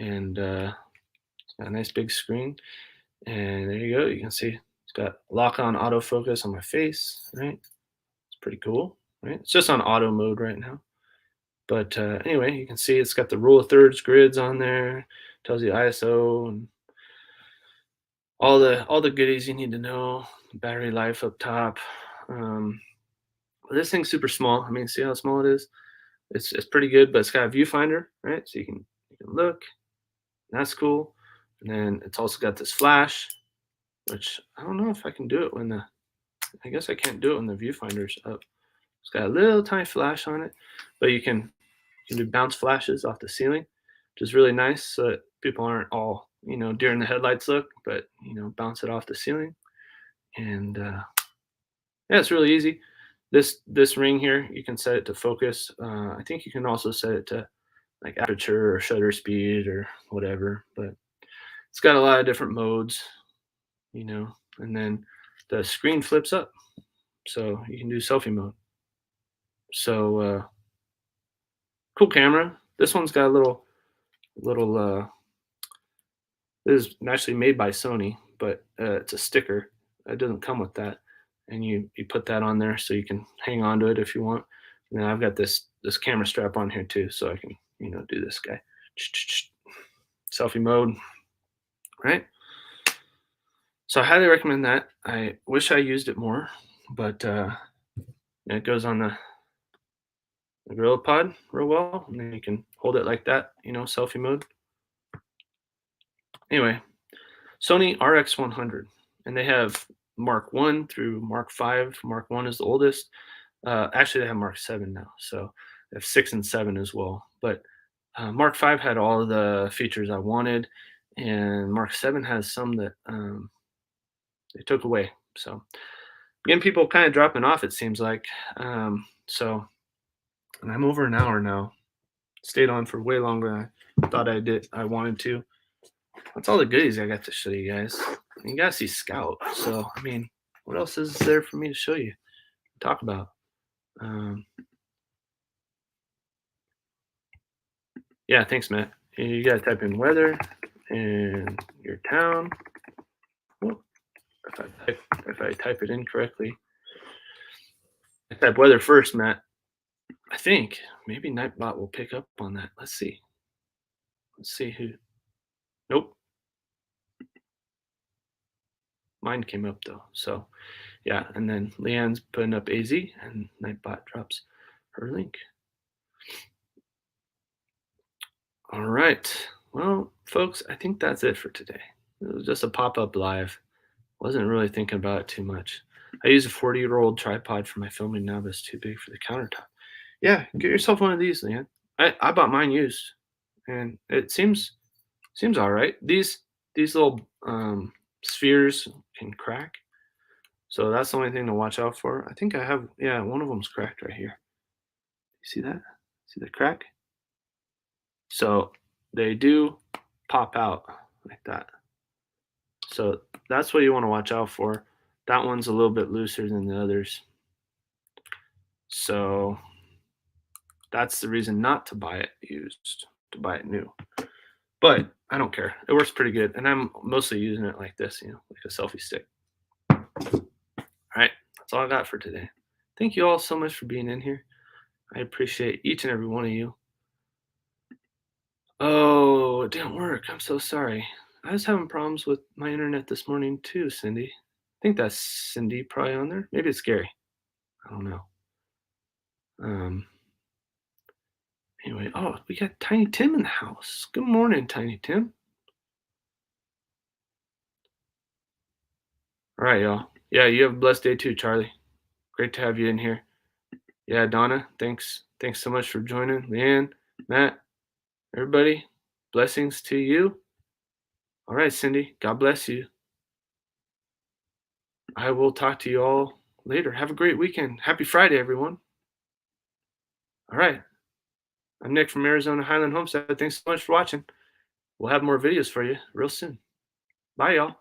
S1: and it's got a nice big screen. And there you go. You can see it's got lock on autofocus on my face, right? It's pretty cool, right? It's just on auto mode right now. But anyway, you can see it's got the rule of thirds grids on there, tells you ISO and all the goodies you need to know. Battery life up top. Um, this thing's super small. I mean, see how small it is? It's pretty good, but it's got a viewfinder, right? So you can look. That's cool. And then it's also got this flash, which I don't know if I can do it when the. I guess I can't do it when the viewfinder's up. It's got a little tiny flash on it, but you can do bounce flashes off the ceiling, which is really nice so that people aren't all, during the headlights look, but, bounce it off the ceiling. And yeah, it's really easy. This ring here, you can set it to focus. I think you can also set it to like aperture or shutter speed or whatever, but it's got a lot of different modes, and then the screen flips up. So you can do selfie mode. So cool camera. This one's got a little this is actually made by Sony, but it's a sticker. It doesn't come with that, and you put that on there so you can hang on to it if you want. And then I've got this camera strap on here too, so I can do this guy. Selfie mode, right? So I highly recommend that. I wish I used it more, but And it goes on the Gorilla Pod real well, and then you can hold it like that, selfie mode. Anyway, Sony RX100, and they have Mark 1 through Mark 5. Mark 1 is the oldest. Actually, they have Mark 7 now, so they have 6 and 7 as well. But Mark 5 had all of the features I wanted, and Mark 7 has some that they took away. So getting people kind of dropping off, it seems like. So, and I'm over an hour now. Stayed on for way longer than I thought I wanted to. That's all the goodies I got to show you guys. You gotta see Scout. So, I mean, what else is there for me to show you, talk about? Yeah, thanks, Matt. You gotta type in weather and your town. Whoop. If I type it in correctly, I type weather first, Matt. I think maybe Nightbot will pick up on that. Let's see. Let's see who. Nope, mine came up though. So yeah, and then Leanne's putting up AZ, and Nightbot drops her link. All right. Well, folks, I think that's it for today. It was just a pop-up live. Wasn't really thinking about it too much. I use a 40-year-old tripod for my filming now, but it's too big for the countertop. Yeah, get yourself one of these, Leanne. I bought mine used, and it seems all right. These little spheres can crack, so that's the only thing to watch out for. I think I have, yeah, one of them's cracked right here. You see that? See the crack? So they do pop out like that. So that's what you want to watch out for. That one's a little bit looser than the others. So that's the reason not to buy it used, to buy it new. But I don't care. It works pretty good. And I'm mostly using it like this, like a selfie stick. All right. That's all I got for today. Thank you all so much for being in here. I appreciate each and every one of you. Oh, it didn't work. I'm so sorry. I was having problems with my internet this morning too, Cindy. I think that's Cindy probably on there. Maybe it's Gary. I don't know. Anyway, oh, we got Tiny Tim in the house. Good morning, Tiny Tim. All right, y'all. Yeah, you have a blessed day too, Charlie. Great to have you in here. Yeah, Donna, thanks. Thanks so much for joining. Leanne, Matt, everybody, blessings to you. All right, Cindy, God bless you. I will talk to you all later. Have a great weekend. Happy Friday, everyone. All right. I'm Nick from Arizona Highland Homestead. Thanks so much for watching. We'll have more videos for you real soon. Bye, y'all.